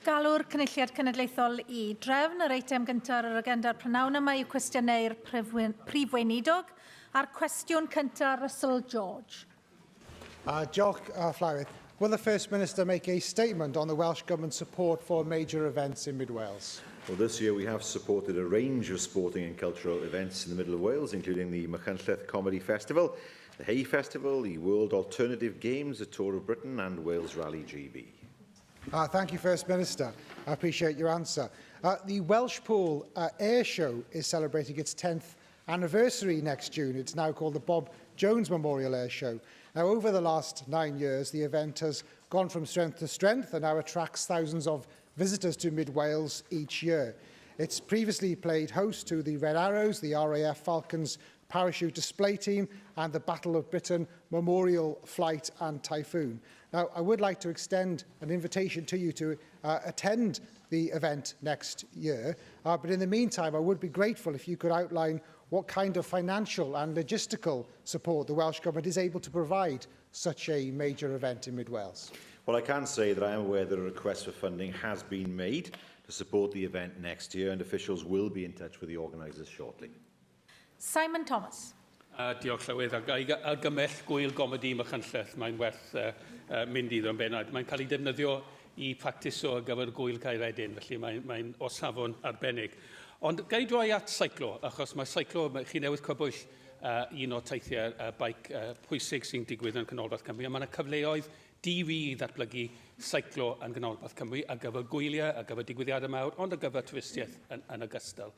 Galw'r Cynulliad Cenedlaethol I drefn. Yr eitem gyntaf ar yr agenda'r prynawn yma yw cwestiynau'r prif weinidog a'r cwestiwn cyntaf Russell George. Diolch, Llywyd. Will the First Minister make a statement on the Welsh Government's support for major events in Mid Wales? Well, this year we have supported a range of sporting and cultural events in the middle of Wales, including the Machynlleth Comedy Festival, the Hay Festival, the World Alternative Games, the Tour of Britain and Wales Rally GB. Thank you, First Minister. I appreciate your answer. The Welshpool Air Show is celebrating its 10th anniversary next June. It's now called the Bob Jones Memorial Air Show. Now, over the last 9 years, the event has gone from strength to strength and now attracts thousands of visitors to Mid Wales each year. It's previously played host to the Red Arrows, the RAF Falcons Parachute Display Team and the Battle of Britain Memorial Flight and Typhoon. Now, I would like to extend an invitation to you to attend the event next year, but in the meantime, I would be grateful if you could outline what kind of financial and logistical support the Welsh Government is able to provide such a major event in Mid Wales. Well, I can say that I am aware that a request for funding has been made to support the event next year, and officials will be in touch with the organisers shortly. Simon Thomas. Diolch Llywyd. Ac argymell gwyl gomedi Machynlleth, mae'n werth mynd iddo yn bennad. Mae'n cael ei defnyddio I practiso ar gyfer gwyl Caeredin, felly mae'n o safon arbennig. Ond gai droi at seiclo, achos mae seiclo, chi newydd cwbwyll un o teithiau baic pwysig sy'n digwydd yn Canolbarth Cymru, a mae yna cyfleoedd DV I ddatblygu seiclo yn Canolbarth Cymru ar gyfer gwyliau, ar gyfer digwyddiadau mawr, ond ar gyfer twristiaeth yn ogystal.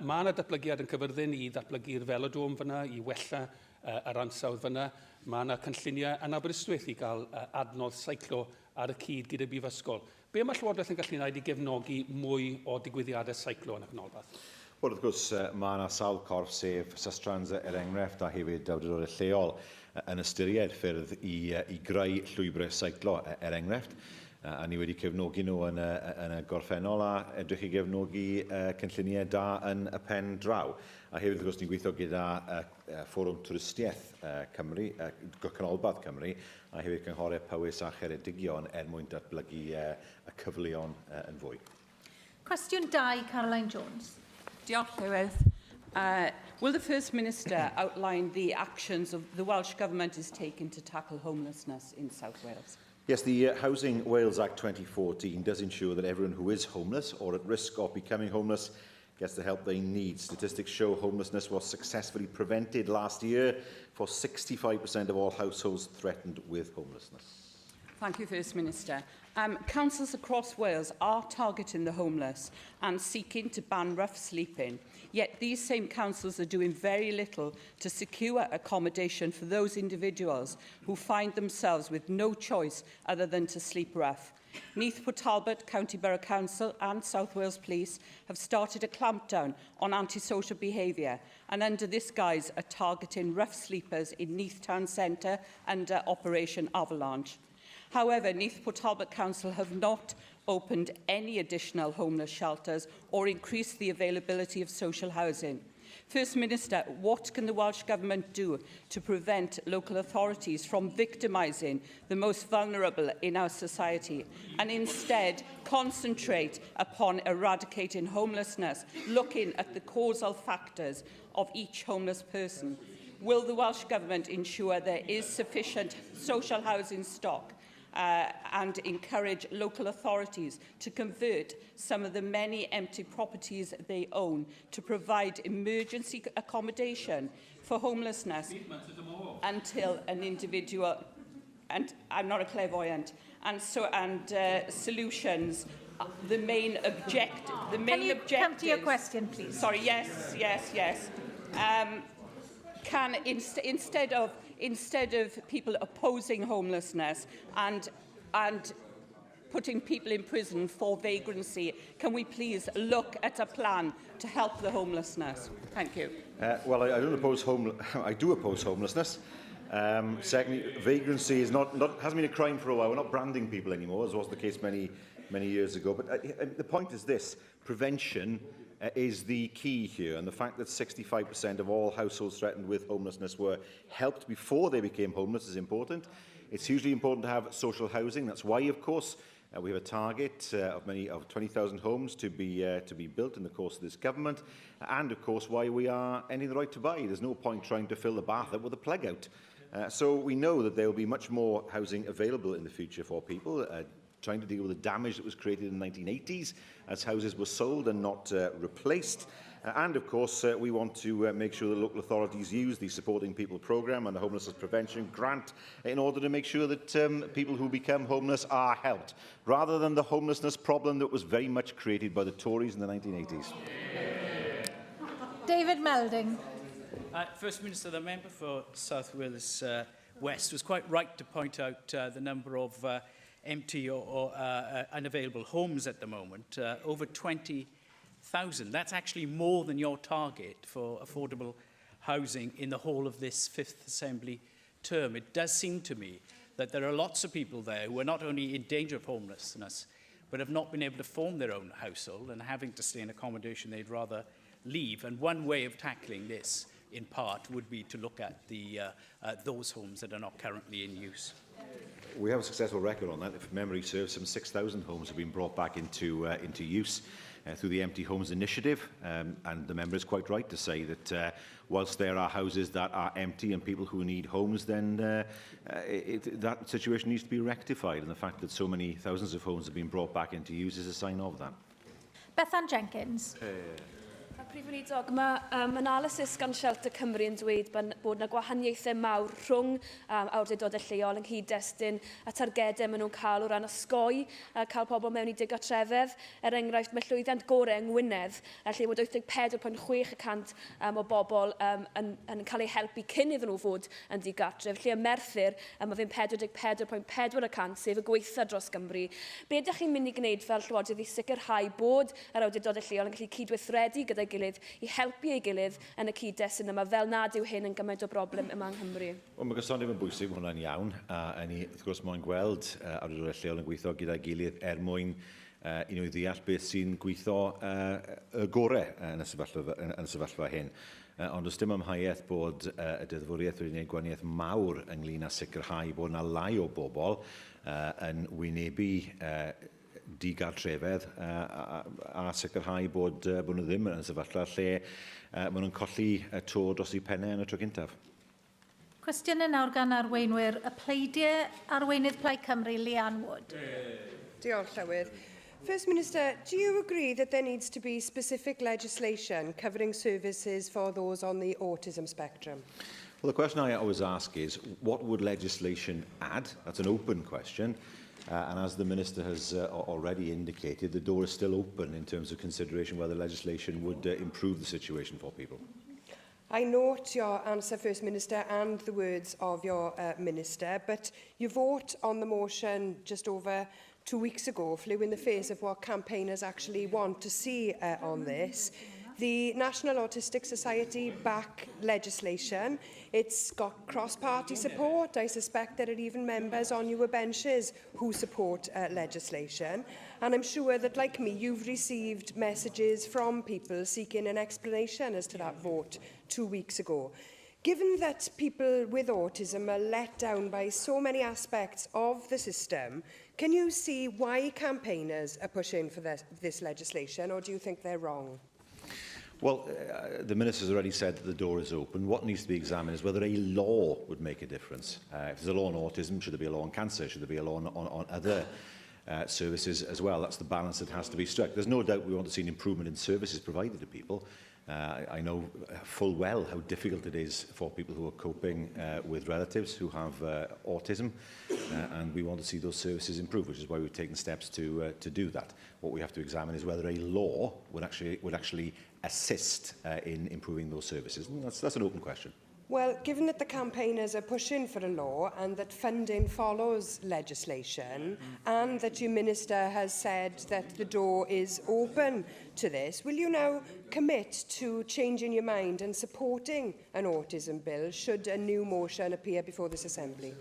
Mae yna datblygiad yn cyfyrddin I ddatblygu'r velodrome fyna, I wella yr ansawdd fyna. Mae yna cynlluniau yn Aberystwyth I gael adnodd seiclo ar y cyd gyda Brifysgol. Be mae Llywodraeth yn gallu gwneud I gefnogi mwy o digwyddiadau seiclo yn y Canolbarth? Wel, wrth gwrs, mae yna sawl corff sef Sustrans enghraifft a hefyd awdurdodau lleol yn ystyried ffyrdd I greu llwybrau seiclo enghraifft. A ni wedi cefnogi nhw yn y gorffennol a edrych I gefnogi cynlluniau da yn y pen draw. A hefyd, wrth gwrs, ni'n gweithio gyda Fforwm Twristiaeth Cymru, Canolbarth Cymru, a hefyd cynghorau Powys a Cheredigion mwyn datblygu y cyfleon yn fwy. Cwestiwn 2, Caroline Jones. Diolch, Llywyd. Will the First Minister outline the actions the Welsh Government is taking to tackle homelessness in South Wales? Yes, the Housing Wales Act 2014 does ensure that everyone who is homeless or at risk of becoming homeless gets the help they need. Statistics show homelessness was successfully prevented last year for 65% of all households threatened with homelessness. Thank you, First Minister. Councils across Wales are targeting the homeless and seeking to ban rough sleeping. Yet these same councils are doing very little to secure accommodation for those individuals who find themselves with no choice other than to sleep rough. Neath Port Talbot County Borough Council and South Wales Police have started a clampdown on antisocial behaviour and under this guise are targeting rough sleepers in Neath Town Centre under Operation Avalanche. However, Neath Port Talbot Council have not opened any additional homeless shelters or increased the availability of social housing. First Minister, what can the Welsh Government do to prevent local authorities from victimising the most vulnerable in our society and instead concentrate upon eradicating homelessness, looking at the causal factors of each homeless person? Will the Welsh Government ensure there is sufficient social housing stock and encourage local authorities to convert some of the many empty properties they own to provide emergency accommodation for homelessness until an individual, and I'm not a clairvoyant, and solutions. The main objective. Can you come to your question, please? Sorry. Yes. Can instead of people opposing homelessness and putting people in prison for vagrancy, can we please look at a plan to help the homelessness? Thank you. Well, I do oppose homelessness. Secondly, vagrancy hasn't been a crime for a while. We're not branding people anymore, as was the case many years ago. But the point is this: prevention is the key here, and the fact that 65% of all households threatened with homelessness were helped before they became homeless is important. It's hugely important to have social housing. That's why, of course, We have a target of 20,000 homes to be built in the course of this government, and of course why we are ending the right to buy. There's no point trying to fill the bath up with a plug out. So we know that there will be much more housing available in the future for people, trying to deal with the damage that was created in the 1980s as houses were sold and not replaced. And of course, we want to make sure that local authorities use the Supporting People programme and the Homelessness Prevention Grant in order to make sure that people who become homeless are helped, rather than the homelessness problem that was very much created by the Tories in the 1980s. David Melding. First Minister, the member for South Wales West was quite right to point out the number of empty or unavailable homes at the moment, over 20,000. That's actually more than your target for affordable housing in the whole of this Fifth Assembly term. It does seem to me that there are lots of people there who are not only in danger of homelessness, but have not been able to form their own household and having to stay in accommodation they'd rather leave. And one way of tackling this, in part, would be to look at those homes that are not currently in use. We have a successful record on that. If memory serves, some 6,000 homes have been brought back into use through the Empty Homes Initiative. And the member is quite right to say that whilst there are houses that are empty and people who need homes, then that situation needs to be rectified. And the fact that so many thousands of homes have been brought back into use is a sign of that. Bethan Jenkins. Prif Weinidog, mae analysis gan Shelter Cymru yn dweud bod yna gwahaniaethau mawr rhwng awdurdodau lleol yng nghyd-destun a targedau maen nhw'n cael o ran osgoi, cael pobl mewn I digartrefedd. Enghraifft, mae llwyddiant gorau yng Ngwynedd, lle bod 84.6% o bobl yn cael eu helpu cyn iddyn nhw fod yn digartref, lle y Merthyr mae fe'n 44.4%, sef y gweitha dros Gymru. Be ydych chi'n mynd I gwneud fel Llywodraeth I sicrhau bod yr awdurdodau lleol yn gallu cydweithredu gyda'i gilydd I helpu ei gilydd yn y cyd-destun yma, fel nad yw hyn yn gymaint o broblem yma yng Nghymru? Wel, mae gysondeb yn bwysig, mae hwnna'n iawn, a ni, wrth gwrs, mae'n gweld awdurdodau lleol yn gweithio gyda'i gilydd mwyn I nhw ddeall beth sy'n gweithio y gorau yn y sefyllfa hyn. Ond os dim amhauaeth bod y deddfwriaeth wedi gwneud gwahaniaeth mawr ynglyn â sicrhau bod yna lai o bobl yn wynebu digartrefedd a sicrhau bod nhw ddim yn sefyllfa lle maen nhw'n colli to dros eu pennau yn y tro gyntaf. Cwestiwn yn nawr gan arweinwyr y pleidiau arweinydd Plaid Cymru, Leanne Wood. Diolch, Llywydd. First Minister, do you agree that there needs to be specific legislation covering services for those on the autism spectrum? Well, the question I always ask is, what would legislation add? That's an open question. And as the Minister has already indicated, the door is still open in terms of consideration whether legislation would improve the situation for people. I note your answer, First Minister, and the words of your Minister, but your vote on the motion just over 2 weeks ago flew in the face of what campaigners actually want to see on this. The National Autistic Society back legislation. It's got cross-party support. I suspect there are even members on your benches who support legislation. And I'm sure that, like me, you've received messages from people seeking an explanation as to that vote 2 weeks ago. Given that people with autism are let down by so many aspects of the system, can you see why campaigners are pushing for this legislation, or do you think they're wrong? Well, the Minister has already said that the door is open. What needs to be examined is whether a law would make a difference. If there's a law on autism, should there be a law on cancer? Should there be a law on other services as well? That's the balance that has to be struck. There's no doubt we want to see an improvement in services provided to people. I know full well how difficult it is for people who are coping with relatives who have autism, and we want to see those services improve, which is why we've taken steps to do that. What we have to examine is whether a law would actually assist in improving those services. And that's an open question. Well, given that the campaigners are pushing for a law and that funding follows legislation and that your Minister has said that the door is open to this, will you now commit to changing your mind and supporting an autism bill should a new motion appear before this Assembly?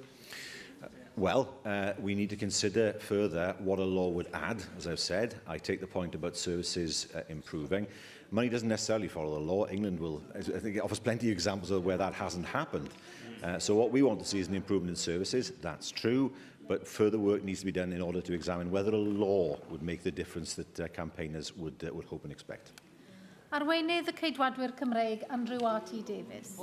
Well, we need to consider further what a law would add, as I've said. I take the point about services improving. Money doesn't necessarily follow the law. England will, I think it offers plenty of examples of where that hasn't happened. So what we want to see is an improvement in services. That's true. but further work needs to be done in order to examine whether a law would make the difference that campaigners would hope and expect. Arweinydd y Ceidwadwyr Cymreig, Andrew R.T. Davies.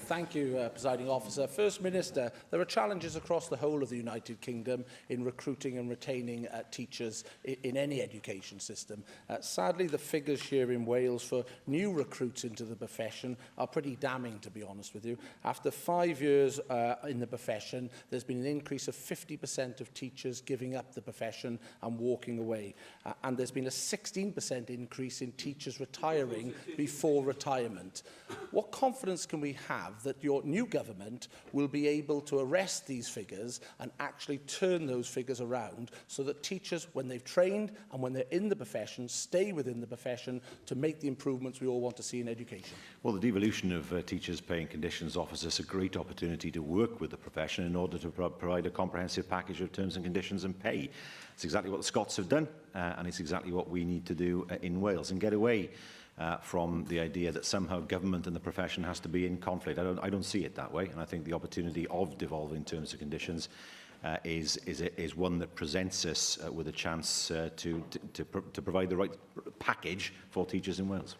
Thank you, Presiding Officer. First Minister, there are challenges across the whole of the United Kingdom in recruiting and retaining teachers in any education system. Sadly, the figures here in Wales for new recruits into the profession are pretty damning, to be honest with you. After 5 years in the profession, there's been an increase of 50% of teachers giving up the profession and walking away. And there's been a 16% increase in teachers retiring before retirement. What confidence can we have that your new government will be able to arrest these figures and actually turn those figures around so that teachers, when they've trained and when they're in the profession, stay within the profession to make the improvements we all want to see in education? Well, the devolution of teachers' pay and conditions offers us a great opportunity to work with the profession in order to provide a comprehensive package of terms and conditions and pay. It's exactly what the Scots have done, and it's exactly what we need to do in Wales, and get away from the idea that somehow government and the profession has to be in conflict. I don't see it that way, and I think the opportunity of devolving terms and conditions is one that presents us with a chance to provide the right package for teachers in Wales.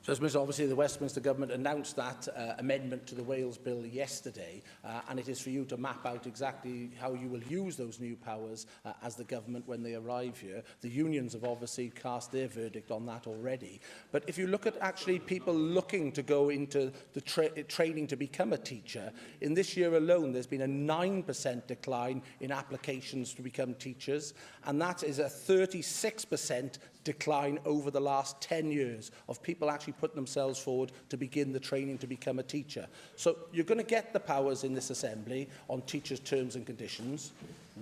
First Minister, obviously the Westminster Government announced that amendment to the Wales Bill yesterday, and it is for you to map out exactly how you will use those new powers as the government when they arrive here. The unions have obviously cast their verdict on that already. But if you look at actually people looking to go into the training to become a teacher, in this year alone there's been a 9% decline in applications to become teachers, and that is a 36% decline over the last 10 years of people actually putting themselves forward to begin the training to become a teacher. So you're going to get the powers in this Assembly on teachers' terms and conditions.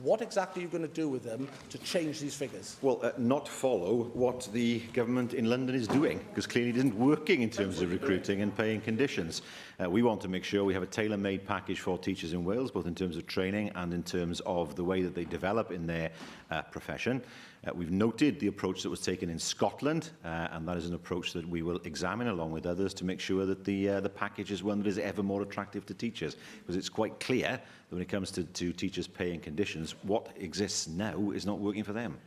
What exactly are you going to do with them to change these figures? Well, not follow what the government in London is doing, because clearly it isn't working in terms of recruiting and paying conditions. We want to make sure we have a tailor-made package for teachers in Wales, both in terms of training and in terms of the way that they develop in their profession. We've noted the approach that was taken in Scotland, and that is an approach that we will examine along with others to make sure that the package is one that is ever more attractive to teachers, because it's quite clear that when it comes to teachers' pay and conditions, what exists now is not working for them.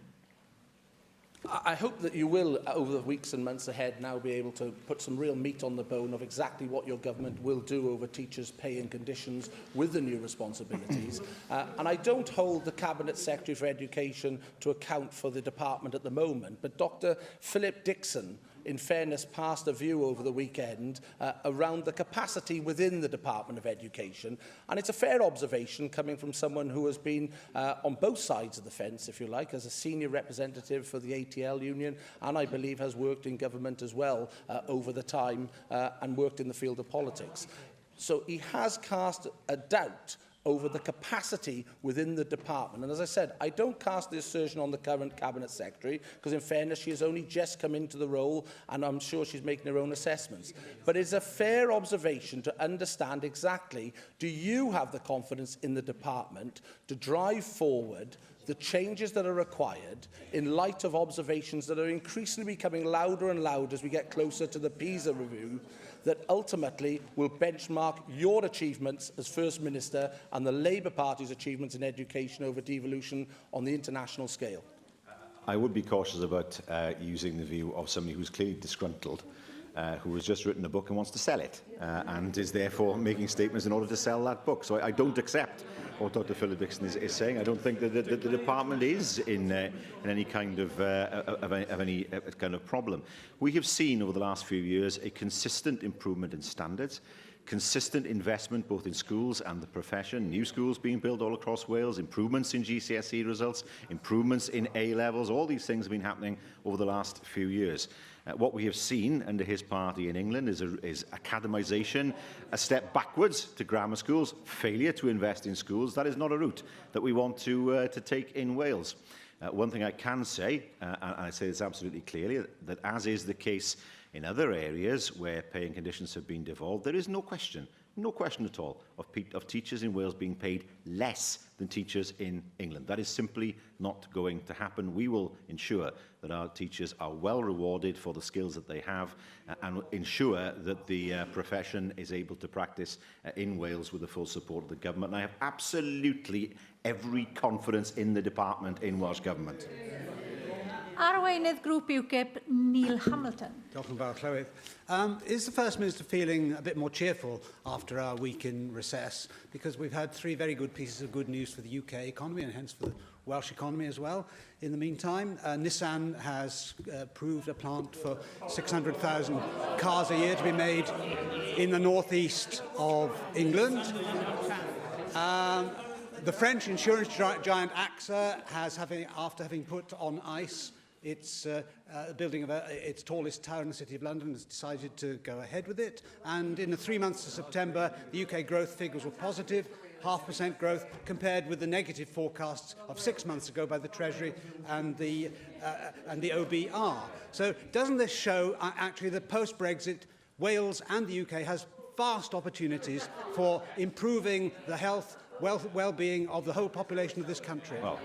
I hope that you will, over the weeks and months ahead, now be able to put some real meat on the bone of exactly what your government will do over teachers' pay and conditions with the new responsibilities. And I don't hold the Cabinet Secretary for Education to account for the department at the moment, but Dr. Philip Dixon, in fairness, passed a view over the weekend around the capacity within the Department of Education. And it's a fair observation coming from someone who has been on both sides of the fence, if you like, as a senior representative for the ATL union, and I believe has worked in government as well over the time and worked in the field of politics. So he has cast a doubt over the capacity within the department. And as I said, I don't cast the assertion on the current Cabinet Secretary, because in fairness, she has only just come into the role, and I'm sure she's making her own assessments. But it's a fair observation to understand exactly, do you have the confidence in the department to drive forward the changes that are required in light of observations that are increasingly becoming louder and louder as we get closer to the PISA review, that ultimately will benchmark your achievements as First Minister and the Labour Party's achievements in education over devolution on the international scale? I would be cautious about using the view of somebody who's clearly disgruntled, who has just written a book and wants to sell it, and is therefore making statements in order to sell that book. So I don't accept what Dr. Philip Dixon is saying. I don't think that the department is in any kind of any kind of problem. We have seen over the last few years a consistent improvement in standards, consistent investment both in schools and the profession, new schools being built all across Wales, improvements in GCSE results, improvements in A-levels. All these things have been happening over the last few years. What we have seen under his party in England is academisation, a step backwards to grammar schools, failure to invest in schools. That is not a route that we want to take in Wales. One thing I can say, and I say this absolutely clearly, that as is the case in other areas where pay and conditions have been devolved, there is no question no question at all, of teachers in Wales being paid less than teachers in England. That is simply not going to happen. We will ensure that our teachers are well rewarded for the skills that they have and ensure that the profession is able to practice in Wales with the full support of the government. And I have absolutely every confidence in the department in Welsh Government. Arweinydd Grŵp UKIP, Neil Hamilton. Diolch yn fawr, Llywydd. Is the First Minister feeling a bit more cheerful after our week in recess? Because we've had 3 very good pieces of good news for the UK economy and hence for the Welsh economy as well. In the meantime, Nissan has approved a plant for 600,000 cars a year to be made in the northeast of England. The French insurance giant AXA has, after having put on ice its building of its tallest tower in the City of London, has decided to go ahead with it. And in the 3 months of September, the UK growth figures were positive, 0.5% growth, compared with the negative forecasts of 6 months ago by the Treasury and the OBR. So doesn't this show actually that post-Brexit, Wales and the UK has vast opportunities for improving the health, well-being of the whole population of this country? Well,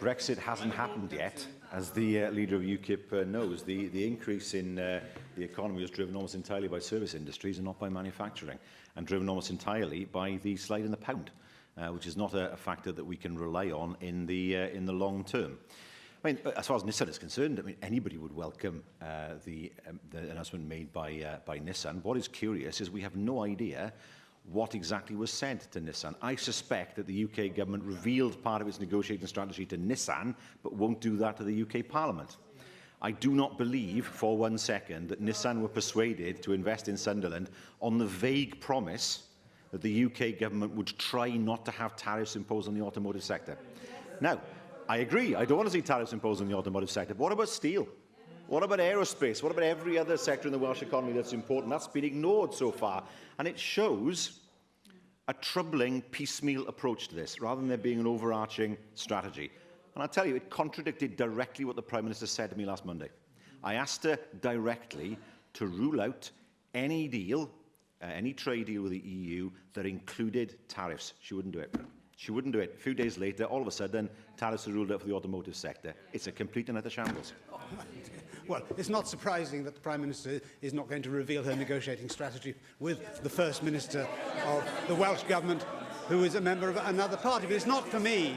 Brexit hasn't happened yet. As the leader of UKIP knows, the increase in the economy was driven almost entirely by service industries and not by manufacturing, and driven almost entirely by the slide in the pound, which is not a factor that we can rely on in the long term. I mean, as far as Nissan is concerned, I mean, anybody would welcome the announcement made by Nissan. What is curious is we have no idea what exactly was said to Nissan. I suspect that the UK government revealed part of its negotiating strategy to Nissan, but won't do that to the UK Parliament. I do not believe for 1 second that Nissan were persuaded to invest in Sunderland on the vague promise that the UK government would try not to have tariffs imposed on the automotive sector. Now, I agree, I don't want to see tariffs imposed on the automotive sector, but what about steel? What about aerospace? What about every other sector in the Welsh economy that's important? That's been ignored so far. And it shows a troubling piecemeal approach to this, rather than there being an overarching strategy. And I'll tell you, it contradicted directly what the Prime Minister said to me last Monday. I asked her directly to rule out any deal, any trade deal with the EU that included tariffs. She wouldn't do it. She wouldn't do it. A few days later, all of a sudden, tariffs are ruled out for the automotive sector. It's a complete and utter shambles. Well, it's not surprising that the Prime Minister is not going to reveal her negotiating strategy with the First Minister of the Welsh Government, who is a member of another party. But it's not for me.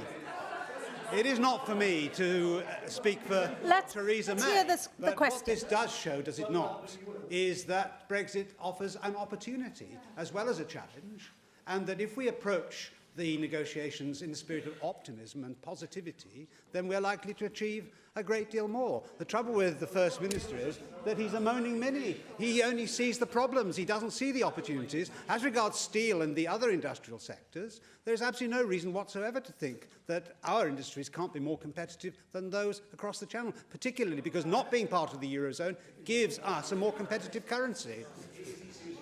It is not for me to speak for Theresa May. But what this does show, does it not, is that Brexit offers an opportunity as well as a challenge, and that if we approach the negotiations in the spirit of optimism and positivity, then we're likely to achieve a great deal more. The trouble with the First Minister is that he's a moaning Minnie. He only sees the problems. He doesn't see the opportunities. As regards steel and the other industrial sectors, there's absolutely no reason whatsoever to think that our industries can't be more competitive than those across the Channel, particularly because not being part of the Eurozone gives us a more competitive currency.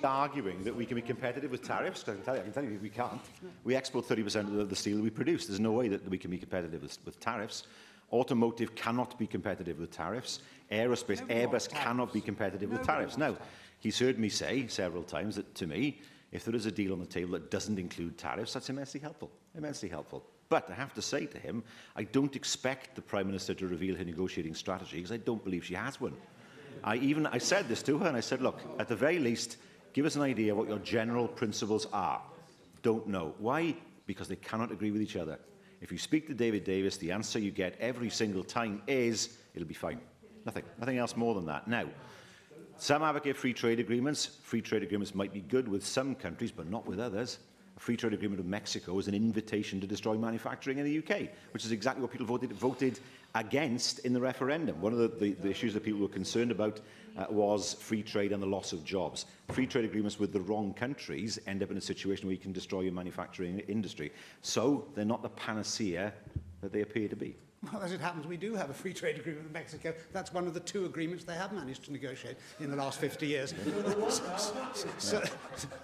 Arguing that we can be competitive with tariffs, I can tell you we can't. We export 30% of the steel that we produce. There's no way that we can be competitive with tariffs. Automotive cannot be competitive with tariffs. Aerospace, Airbus cannot be competitive with tariffs. Now, he's heard me say several times that, to me, if there is a deal on the table that doesn't include tariffs, that's immensely helpful. Immensely helpful. But I have to say to him, I don't expect the Prime Minister to reveal her negotiating strategy because I don't believe she has one. I said this to her and I said, look, at the very least, give us an idea of what your general principles are. Don't know. Why? Because they cannot agree with each other. If you speak to David Davis, the answer you get every single time is, it'll be fine. Nothing else more than that. Now, some advocate free trade agreements. Free trade agreements might be good with some countries, but not with others. A free trade agreement with Mexico is an invitation to destroy manufacturing in the UK, which is exactly what people voted against in the referendum. One of the issues that people were concerned about was free trade and the loss of jobs. Free trade agreements with the wrong countries end up in a situation where you can destroy your manufacturing industry. So they're not the panacea that they appear to be. Well, as it happens, we do have a free trade agreement with Mexico. That's one of the 2 agreements they have managed to negotiate in the last 50 years.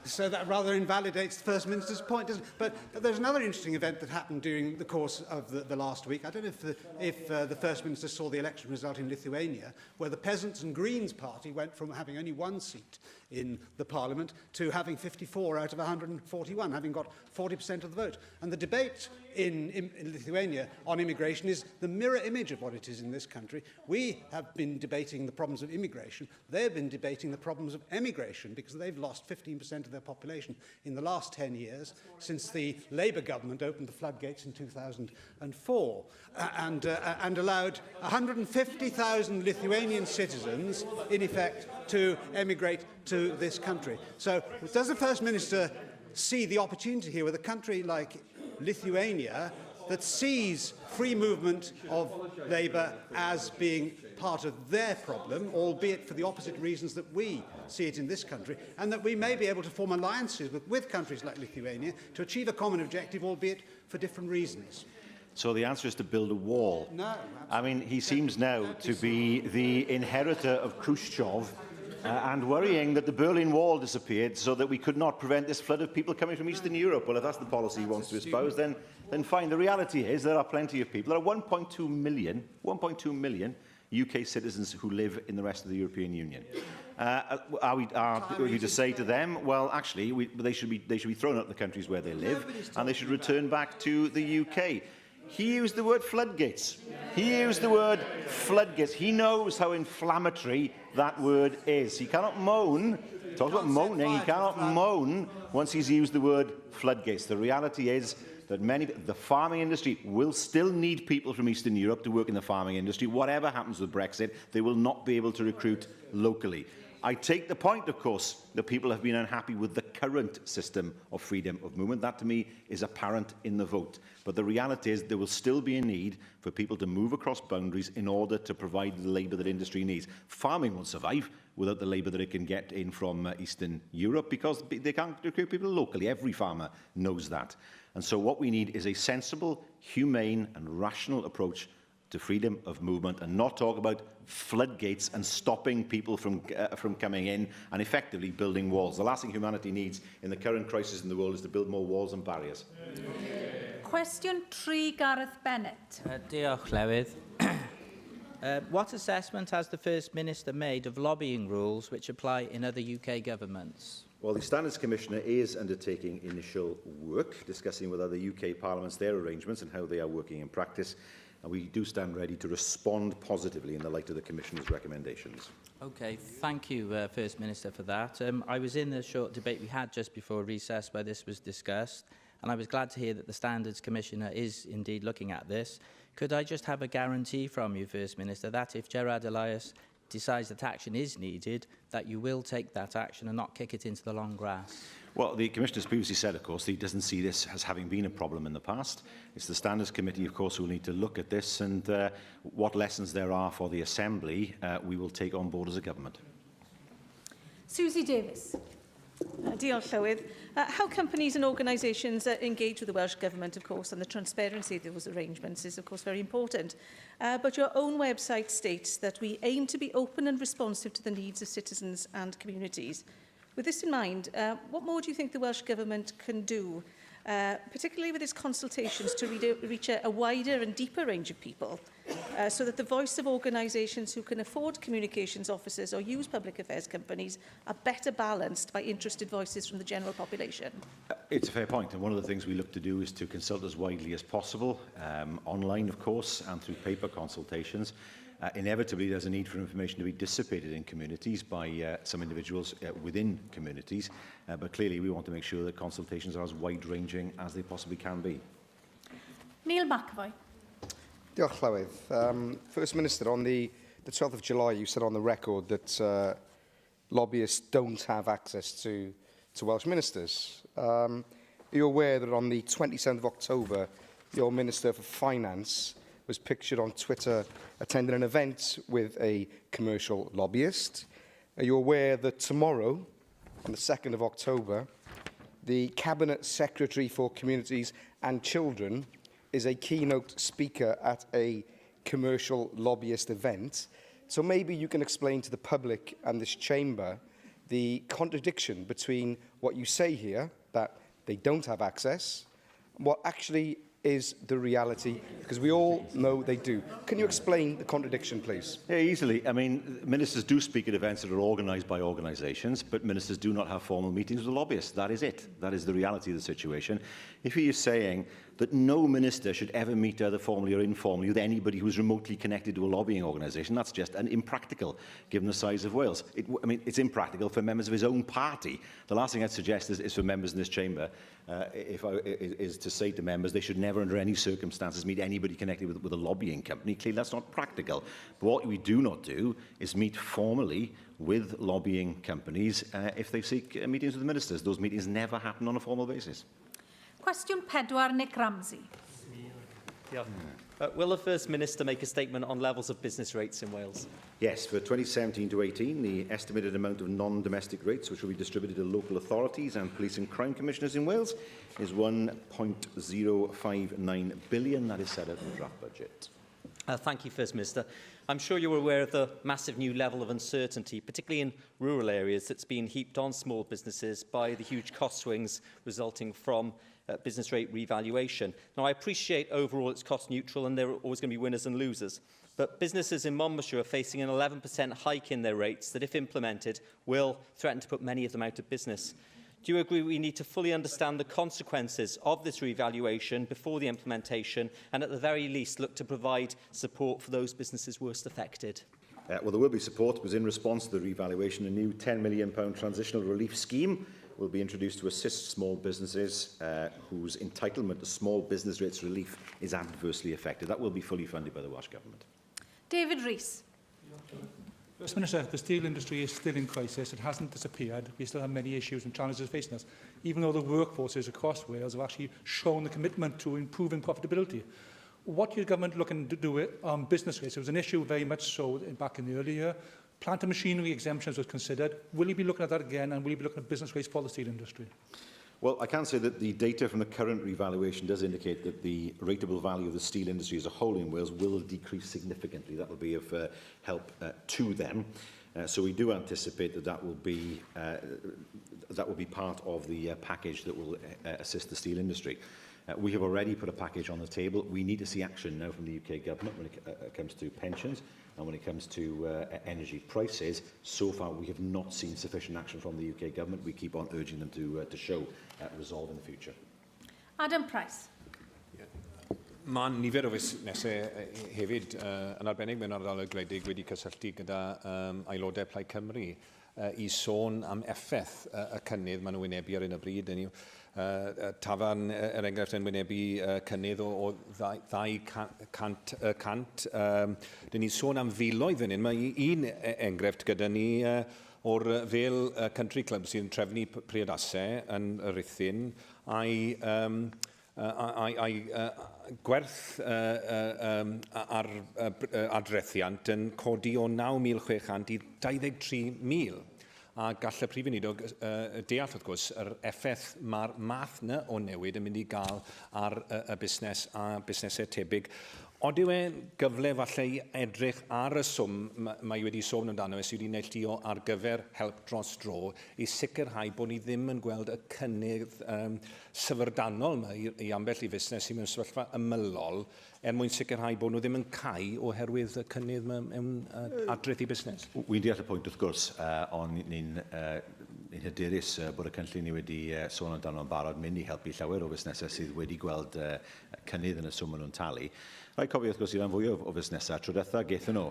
So that rather invalidates the First Minister's point, doesn't it? But there's another interesting event that happened during the course of the last week. I don't know if the First Minister saw the election result in Lithuania, where the Peasants and Greens party went from having only 1 seat in the Parliament to having 54 out of 141, having got 40% of the vote. And the debate in Lithuania on immigration is the mirror image of what it is in this country. We have been debating the problems of immigration. They've been debating the problems of emigration, because they've lost 15% of their population in the last 10 years since the Labour government opened the floodgates in 2004 and allowed 150,000 Lithuanian citizens, in effect, to emigrate to this country. So does the First Minister see the opportunity here with a country like Lithuania that sees free movement of labour as being part of their problem, albeit for the opposite reasons that we see it in this country, and that we may be able to form alliances with countries like Lithuania to achieve a common objective, albeit for different reasons? So the answer is to build a wall. No. I mean, he seems now to be the inheritor of Khrushchev and worrying that the Berlin Wall disappeared so that we could not prevent this flood of people coming from Eastern Europe. Well, if that's the policy he wants to espouse, then fine. The reality is there are plenty of people. There are 1.2 million UK citizens who live in the rest of the European Union. Are we to say to them, well, actually, they should be thrown out of the countries where they live, and they should return back to the UK? He used the word floodgates. He used the word floodgates. He knows how inflammatory that word is. He cannot moan. Talk about moaning. He cannot moan once he's used the word floodgates. The reality is that the farming industry will still need people from Eastern Europe to work in the farming industry. Whatever happens with Brexit, they will not be able to recruit locally. I take the point, of course, that people have been unhappy with the current system of freedom of movement. That, to me, is apparent in the vote. But the reality is there will still be a need for people to move across boundaries in order to provide the labour that industry needs. Farming won't survive without the labour that it can get in from Eastern Europe, because they can't recruit people locally. Every farmer knows that. And so what we need is a sensible, humane and rational approach to freedom of movement, and not talk about floodgates and stopping people from coming in and effectively building walls. The last thing humanity needs in the current crisis in the world is to build more walls and barriers. Cwestiwn 3, Gareth Bennett. Diolch, Llywydd. What assessment has the First Minister made of lobbying rules which apply in other UK governments? Well, the Standards Commissioner is undertaking initial work, discussing with other UK parliaments their arrangements and how they are working in practice. And we do stand ready to respond positively in the light of the Commissioner's recommendations. Okay, thank you, First Minister, for that. I was in the short debate we had just before recess where this was discussed, and I was glad to hear that the Standards Commissioner is indeed looking at this. Could I just have a guarantee from you, First Minister, that if Gerard Elias decides that action is needed, that you will take that action and not kick it into the long grass? Well, the Commissioner has previously said, of course, that he doesn't see this as having been a problem in the past. It's the Standards Committee, of course, who will need to look at this, and what lessons there are for the Assembly, we will take on board as a government. Susie Davis. Diolch, Llywydd. How companies and organisations engage with the Welsh Government, of course, and the transparency of those arrangements is, of course, very important. But your own website states that we aim to be open and responsive to the needs of citizens and communities. With this in mind, what more do you think the Welsh Government can do, particularly with its consultations, to reach a wider and deeper range of people, so that the voice of organisations who can afford communications officers or use public affairs companies are better balanced by interested voices from the general population? It's a fair point, and one of the things we look to do is to consult as widely as possible, online, of course, and through paper consultations. Inevitably, there's a need for information to be dissipated in communities by some individuals within communities, but clearly we want to make sure that consultations are as wide-ranging as they possibly can be. Neil McAvoy. Diolch, Llywydd. First Minister, on the 12th of July, you said on the record that lobbyists don't have access to Welsh ministers. Are you aware that on the 27th of October, your Minister for Finance was pictured on Twitter attending an event with a commercial lobbyist? Are you aware that tomorrow, on the 2nd of October, the Cabinet Secretary for Communities and Children is a keynote speaker at a commercial lobbyist event. So maybe you can explain to the public and this chamber the contradiction between what you say here, that they don't have access, and what actually is the reality, because we all know they do. Can you explain the contradiction, please? Yeah, easily. I mean, ministers do speak at events that are organised by organisations, but ministers do not have formal meetings with lobbyists. That is it. That is the reality of the situation. If he is saying that no minister should ever meet, either formally or informally, with anybody who is remotely connected to a lobbying organisation, that's just impractical, given the size of Wales. I mean, it's impractical for members of his own party. The last thing I'd suggest is for members in this chamber, is to say to members they should never, under any circumstances, meet anybody connected with a lobbying company. Clearly, that's not practical. But what we do not do is meet formally with lobbying companies if they seek meetings with the ministers. Those meetings never happen on a formal basis. Cwestiwn 4, Nick Ramsey. Will the First Minister make a statement on levels of business rates in Wales? Yes, for 2017 to 18, the estimated amount of non-domestic rates which will be distributed to local authorities and police and crime commissioners in Wales is £1.059 billion. That is set out in the draft budget. Thank you, First Minister. I'm sure you're aware of the massive new level of uncertainty, particularly in rural areas, that's been heaped on small businesses by the huge cost swings resulting from business rate revaluation. Now, I appreciate overall it's cost neutral and there are always going to be winners and losers, but businesses in Monmouthshire are facing an 11% hike in their rates that, if implemented, will threaten to put many of them out of business. Do you agree we need to fully understand the consequences of this revaluation before the implementation and, at the very least, look to provide support for those businesses worst affected? Well, there will be support because in response to the revaluation, a new £10 million transitional relief scheme will be introduced to assist small businesses whose entitlement to small business rates relief is adversely affected. That will be fully funded by the Welsh Government. David Rees. First Minister, the steel industry is still in crisis. It hasn't disappeared. We still have many issues and challenges facing us, even though the workforces across Wales have actually shown the commitment to improving profitability. What is your government looking to do with business rates? It was an issue very much so back in the early year. Plant and machinery exemptions was considered. Will you be looking at that again, and will you be looking at business rates for the steel industry? Well, I can say that the data from the current revaluation does indicate that the rateable value of the steel industry as a whole in Wales will decrease significantly. That will be of help to them. So we do anticipate that that will be part of the package that will assist the steel industry. We have already put a package on the table. We need to see action now from the UK government when it comes to pensions and when it comes to energy prices. So far, we have not seen sufficient action from the UK government. We keep on urging them to show resolve in the future. Adam Price. Mae nifer o fusnesau hefyd yn arbennig mewn ardaloedd gwledig wedi cysylltu gyda aelodau Plaid Cymru i sôn am effaith y cynnydd maen nhw'n wynebu ar un o bryd. Tafarn, enghraifft, yn wynebu cynnydd o 200 Dyn ni sôn am filoedd fan hyn. Mae un enghraifft gyda ni o'r fel country club sy'n trefnu priodasau yn y Rhuthun a'i gwerth ar adrethiant yn codi o 9,600 i 23,000. A gall y Prif Weinidog deall, wrth gwrs, yr effaith mae'r math yna o newid yn mynd i gael ar y busnes a busnesau tebyg. Odyw e'n gyfle falle i edrych ar y swm mae wedi sôn amdano sydd wedi neilltuo ar gyfer help dros dro i sicrhau bod ni ddim yn gweld y cynnydd syfrdanol yma i ambell i fusnes sy'n mewn sefyllfa ymylol mwyn sicrhau bod nhw ddim yn cau oherwydd y cynnydd mewn adreth i busnes. Wy'n deall y pwynt wrth gwrs, ond ni'n hyderus bod y cynllun ni wedi sôn amdano yn barod mynd i helpu llawer o fusnesau sydd wedi gweld cynnydd yn y swm nhw'n talu. Rhaid cofio, wrth gwrs, i'n fwy o fusnesau. Tro diwetha gaethon nhw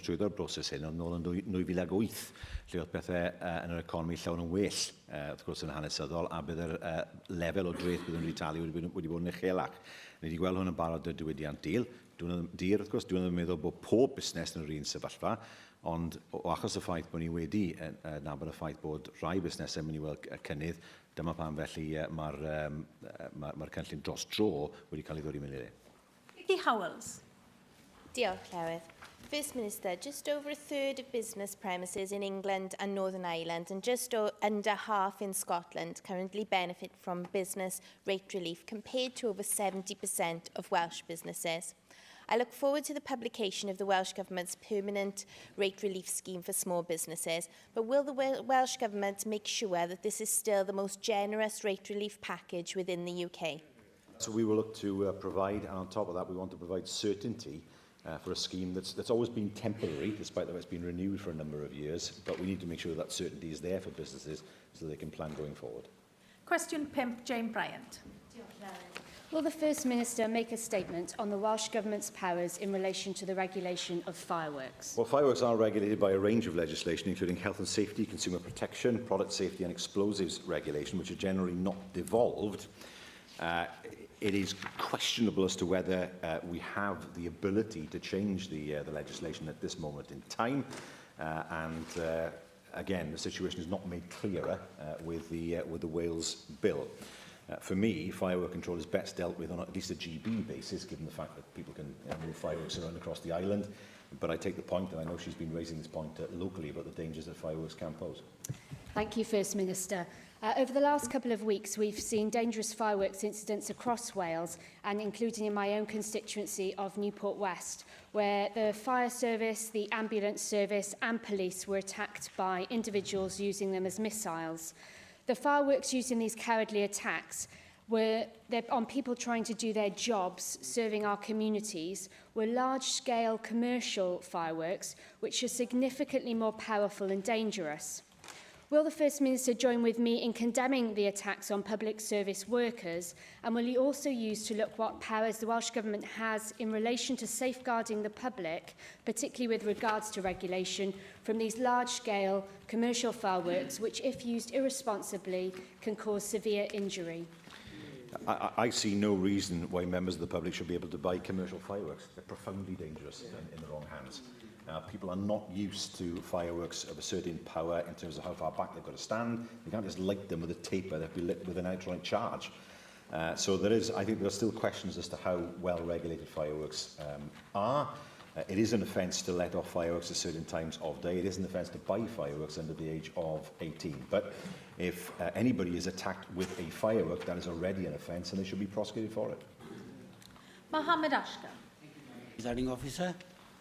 trwyddo'r broses hyn, ond nôl yn 2008, lle oedd pethau yn yr economi llawn yn well, wrth gwrs, yn hanesyddol, a bydd yr lefel o dreth bydd yn retalu wedi bod yn uchelach. Ni wedi gweld hwn yn barod y diwydiant dir, wrth gwrs, dwi'n meddwl bod pob busnes yn yr un sefyllfa, ond o achos y ffaith bod ni wedi nabod y ffaith bod rhai busnesau yn mynd i weld cynnydd, dyma pam felly mae'r cynllun dros dro wedi cael ei ddod i mewn i le. Vicky Howells. Diolch, Llywydd. First Minister, just over a third of business premises in England and Northern Ireland and just under half in Scotland currently benefit from business rate relief compared to over 70% of Welsh businesses. I look forward to the publication of the Welsh Government's permanent rate relief scheme for small businesses, but will the Welsh Government make sure that this is still the most generous rate relief package within the UK? So we will look to provide, and on top of that, we want to provide certainty for a scheme that's always been temporary, despite that it's been renewed for a number of years, but we need to make sure that certainty is there for businesses so they can plan going forward. Question 5, Jane Bryant. Will the First Minister make a statement on the Welsh Government's powers in relation to the regulation of fireworks? Well, fireworks are regulated by a range of legislation, including health and safety, consumer protection, product safety and explosives regulation, which are generally not devolved. It is questionable as to whether we have the ability to change the legislation at this moment in time. Again, the situation is not made clearer with the Wales bill. For me, firework control is best dealt with on at least a GB basis, given the fact that people can move fireworks around across the island. But I take the point, and I know she's been raising this point locally, about the dangers that fireworks can pose. Thank you, First Minister. Over the last couple of weeks, we've seen dangerous fireworks incidents across Wales, and including in my own constituency of Newport West, where the fire service, the ambulance service and police were attacked by individuals using them as missiles. The fireworks used in these cowardly attacks were on people trying to do their jobs, serving our communities, were large-scale commercial fireworks, which are significantly more powerful and dangerous. Will the First Minister join with me in condemning the attacks on public service workers, and will he also use to look what powers the Welsh Government has in relation to safeguarding the public, particularly with regards to regulation, from these large-scale commercial fireworks, which, if used irresponsibly, can cause severe injury? I see no reason why members of the public should be able to buy commercial fireworks. They're profoundly dangerous in the wrong hands. People are not used to fireworks of a certain power in terms of how far back they've got to stand. You can't just light them with a taper. They have to be lit with an electronic charge. So I think there are still questions as to how well regulated fireworks are. It is an offence to let off fireworks at certain times of day. It is an offence to buy fireworks under the age of 18. But if anybody is attacked with a firework, that is already an offence and they should be prosecuted for it. Mohammed Ashkar. Presiding Officer,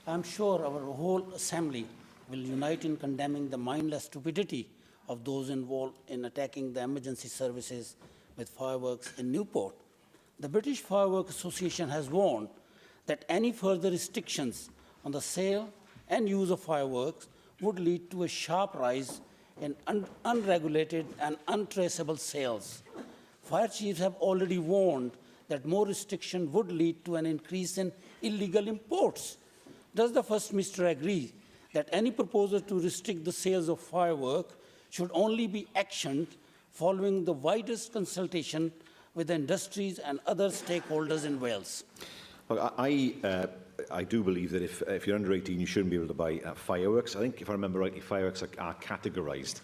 I am sure our whole Assembly will unite in condemning the mindless stupidity of those involved in attacking the emergency services with fireworks in Newport. The British Fireworks Association has warned that any further restrictions on the sale and use of fireworks would lead to a sharp rise in unregulated and untraceable sales. Fire chiefs have already warned that more restriction would lead to an increase in illegal imports. Does the First Minister agree that any proposal to restrict the sales of fireworks should only be actioned following the widest consultation with the industries and other stakeholders in Wales? Look, I do believe that if you're under 18, you shouldn't be able to buy fireworks. I think, if I remember rightly, fireworks are categorised.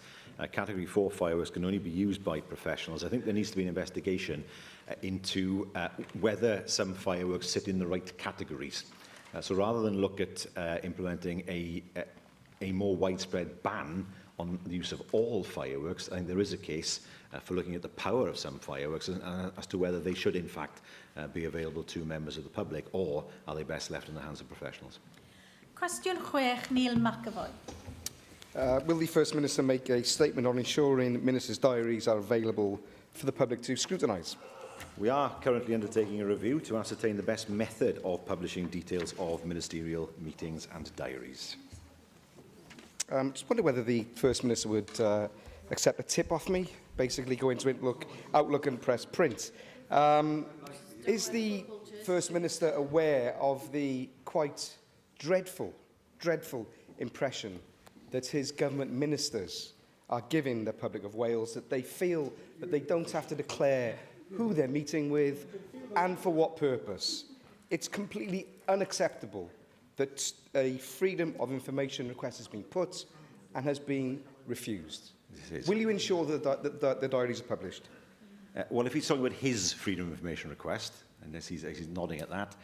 Category 4 fireworks can only be used by professionals. I think there needs to be an investigation into whether some fireworks sit in the right categories. So rather than look at implementing a more widespread ban on the use of all fireworks, I think there is a case for looking at the power of some fireworks and as to whether they should in fact be available to members of the public, or are they best left in the hands of professionals. Question 6, Neil McAvoy. Will the First Minister make a statement on ensuring ministers' diaries are available for the public to scrutinise? We are currently undertaking a review to ascertain the best method of publishing details of ministerial meetings and diaries. Just wonder whether the First Minister would accept a tip off me, basically go into Outlook and press print. Is the First Minister aware of the quite dreadful impression that his government ministers are giving the public of Wales, that they feel that they don't have to declare who they're meeting with and for what purpose? It's completely unacceptable that a freedom of information request has been put and has been refused. Will you ensure that the diaries are published? Well, if he's talking about his freedom of information request, and he's nodding at that,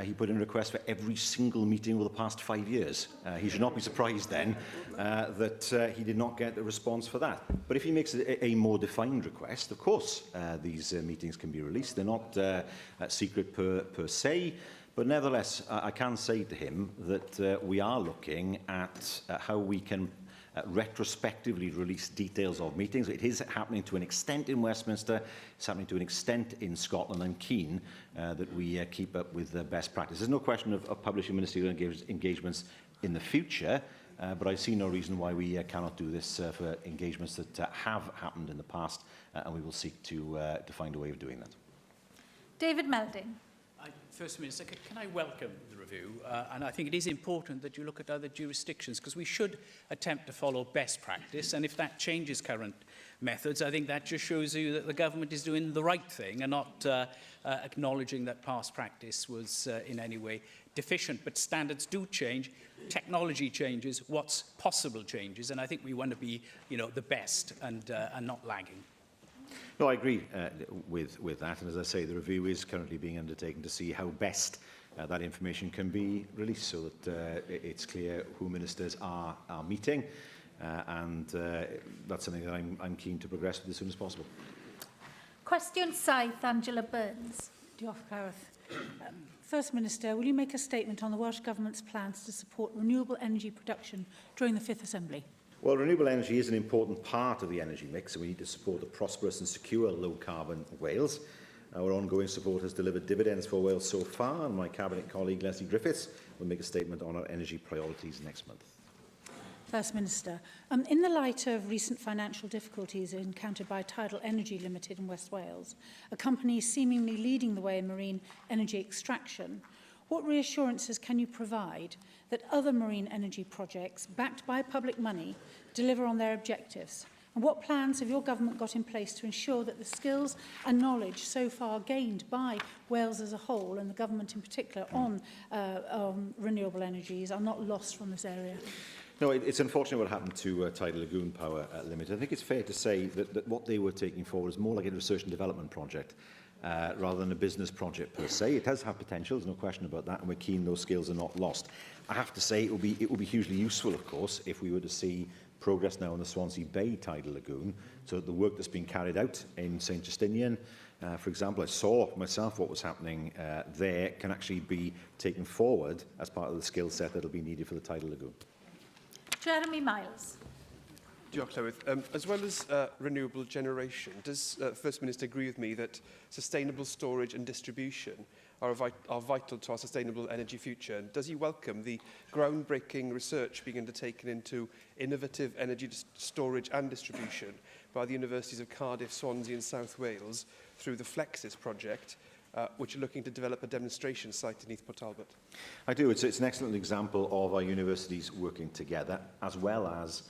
he put in requests for every single meeting over the past 5 years. He should not be surprised then that he did not get a response for that. But if he makes a more defined request, of course, these meetings can be released. They're not secret per se, but nevertheless, I can say to him that we are looking at how we can retrospectively release details of meetings. It is happening to an extent in Westminster, it's happening to an extent in Scotland. I'm keen that we keep up with the best practice. There's no question of publishing ministerial engagements in the future, but I see no reason why we cannot do this for engagements that have happened in the past, and we will seek to find a way of doing that. David Melding. First Minister, can I welcome the review? And I think it is important that you look at other jurisdictions, because we should attempt to follow best practice. And if that changes current methods, I think that just shows you that the government is doing the right thing and not acknowledging that past practice was in any way deficient. But standards do change, technology changes, what's possible changes, and I think we want to be, the best and not lagging. No, I agree with that, and as I say, the review is currently being undertaken to see how best that information can be released, so that it's clear who ministers are meeting, and that's something that I'm keen to progress with as soon as possible. Cwestiwn 7, Angela Burns. Diolch, Gareth. First Minister, will you make a statement on the Welsh Government's plans to support renewable energy production during the 5th Assembly? Well, renewable energy is an important part of the energy mix, and we need to support a prosperous and secure low-carbon Wales. Our ongoing support has delivered dividends for Wales so far, and my Cabinet colleague Leslie Griffiths will make a statement on our energy priorities next month. First Minister, in the light of recent financial difficulties encountered by Tidal Energy Limited in West Wales, a company seemingly leading the way in marine energy extraction, what reassurances can you provide that other marine energy projects, backed by public money, deliver on their objectives? And what plans have your government got in place to ensure that the skills and knowledge so far gained by Wales as a whole, and the government in particular, on renewable energies are not lost from this area? No, it's unfortunate what happened to Tidal Lagoon Power Limited. I think it's fair to say that what they were taking forward is more like a research and development project, rather than a business project per se. It does have potential, there's no question about that, and we're keen those skills are not lost. I have to say it will be hugely useful, of course, if we were to see progress now on the Swansea Bay Tidal Lagoon, so that the work that's being carried out in St Justinian, for example, I saw myself what was happening there, can actually be taken forward as part of the skill set that will be needed for the Tidal Lagoon. Jeremy Miles. Diolch, Llywydd. As well as renewable generation, does First Minister agree with me that sustainable storage and distribution are vital to our sustainable energy future? And does he welcome the groundbreaking research being undertaken into innovative energy storage and distribution by the Universities of Cardiff, Swansea and South Wales through the Flexis project, which are looking to develop a demonstration site in East Port Talbot? I do. It's an excellent example of our universities working together, as well as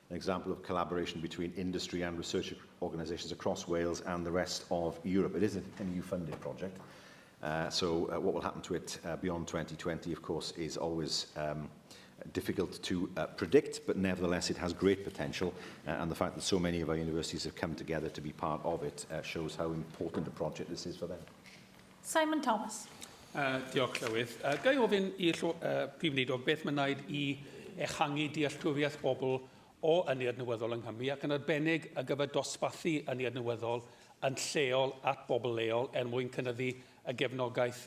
an example of collaboration between industry and research organisations across Wales and the rest of Europe. It is an EU-funded project. So what will happen to it beyond 2020, of course, is always difficult to predict, but nevertheless it has great potential, and the fact that so many of our universities have come together to be part of it shows how important a project this is for them. Simon Thomas. Diolch, Llywydd. Gai ofyn i'r Prif Weinidog beth mae'n wneud i ehangu dealltwriaeth bobl o ynni adnewyddol yng Nghymru, ac yn arbennig ar gyfer dosbarthu ynni adnewyddol yn lleol at bobl leol mwyn cynyddu y gefnogaeth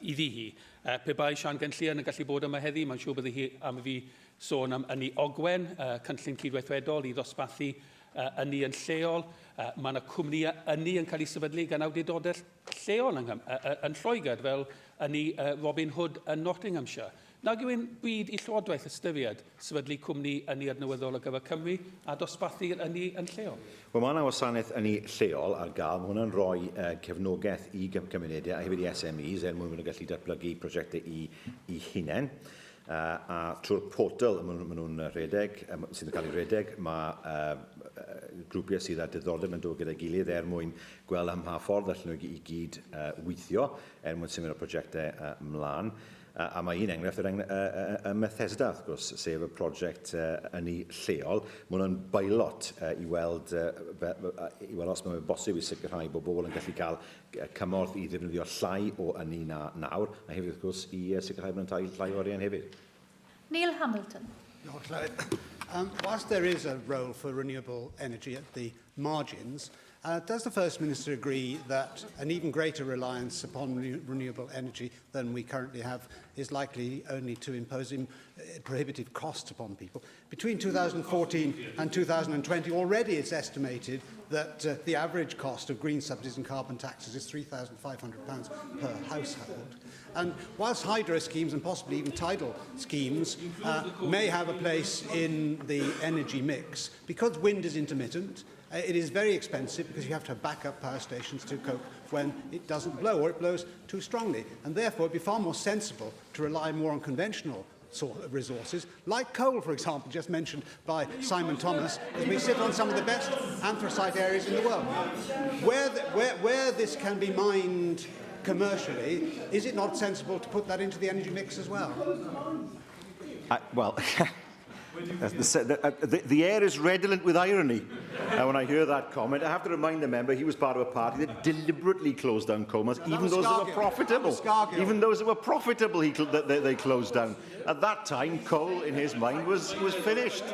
iddi hi. Pe bai Sian Gynllian yn gallu bod yma heddi, mae'n siŵr bydde hi am fi sôn am ynni Ogwen, cynllun cydweithredol i ddosbarthu ynni yn lleol. Mae yna cwmnïau ynni yn cael ei sefydlu gan awdurdodau lleol yn Lloegr, fel ynni Robin Hood yn Nottinghamshire. Nag yw ein byd i Llywodraeth ystyried sefydlu cwmni ynni adnewyddol ar gyfer Cymru a dosbarthu ynni yn lleol? Wel, mae yna wasanaeth ynni lleol ar gael. Mae hwnna'n rhoi cefnogaeth i gymunedau a hefyd i SMEs mwyn nhw'n gallu datblygu prosiectau i hunain. A trwy'r portal maen nhw'n rhedeg, sydd yn cael ei rhedeg, mae grwpiau sydd â diddordeb yn dod gyda'i gilydd mwyn gweld am pa ffordd allan nhw i gyd weithio mwyn symud o prosiectau mlaen. A mae un enghraifft y Bethesda, wrth gwrs, sef y prosiect yn ei lleol. Mae hwnna'n bailot i weld os mae'n bosib i sicrhau bod bobl yn gallu cael cymorth i ddefnyddio llai o ynni na nawr, a hefyd, wrth gwrs, i sicrhau bod nhw'n llai o arian hefyd. Neil Hamilton. Whilst there is a role for renewable energy at the margins, does the First Minister agree that an even greater reliance upon renewable energy than we currently have is likely only to impose prohibitive costs upon people? Between 2014 and 2020, already it's estimated that the average cost of green subsidies and carbon taxes is £3,500 per household. And whilst hydro schemes and possibly even tidal schemes may have a place in the energy mix, because wind is intermittent, it is very expensive because you have to have backup power stations to cope when it doesn't blow or it blows too strongly. And therefore, it would be far more sensible to rely more on conventional sort of resources, like coal, for example, just mentioned by Simon Thomas, as we sit on some of the best anthracite areas in the world. Where this can be mined commercially, is it not sensible to put that into the energy mix as well? Well, the air is redolent with irony when I hear that comment. I have to remind the member he was part of a party that deliberately closed down coal mines, even those that were profitable. Even those that were profitable, they closed down. At that time, coal, in his mind, was finished.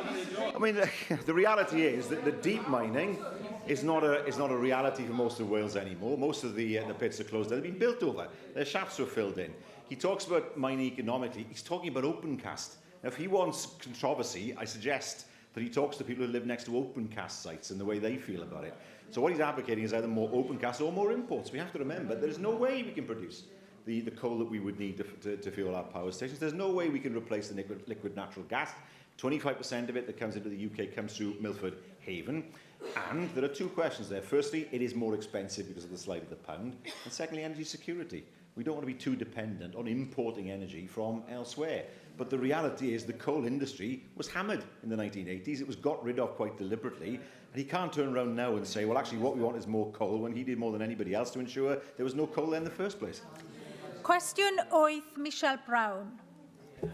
I mean, the reality is that the deep mining is not a reality for most of Wales anymore. Most of the pits are closed down. They've been built over. Their shafts were filled in. He talks about mining economically. He's talking about open cast. Now, if he wants controversy, I suggest that he talks to people who live next to open cast sites and the way they feel about it. So what he's advocating is either more open cast or more imports. We have to remember there is no way we can produce the coal that we would need to fuel our power stations. There's no way we can replace the liquid natural gas. 25% of it that comes into the UK comes through Milford Haven. And there are two questions there. Firstly, it is more expensive because of the slide of the pound. And secondly, energy security. We don't want to be too dependent on importing energy from elsewhere. But the reality is the coal industry was hammered in the 1980s. It was got rid of quite deliberately. And he can't turn around now and say, well, actually, what we want is more coal, when he did more than anybody else to ensure there was no coal there in the first place. Question 8, Michelle Brown.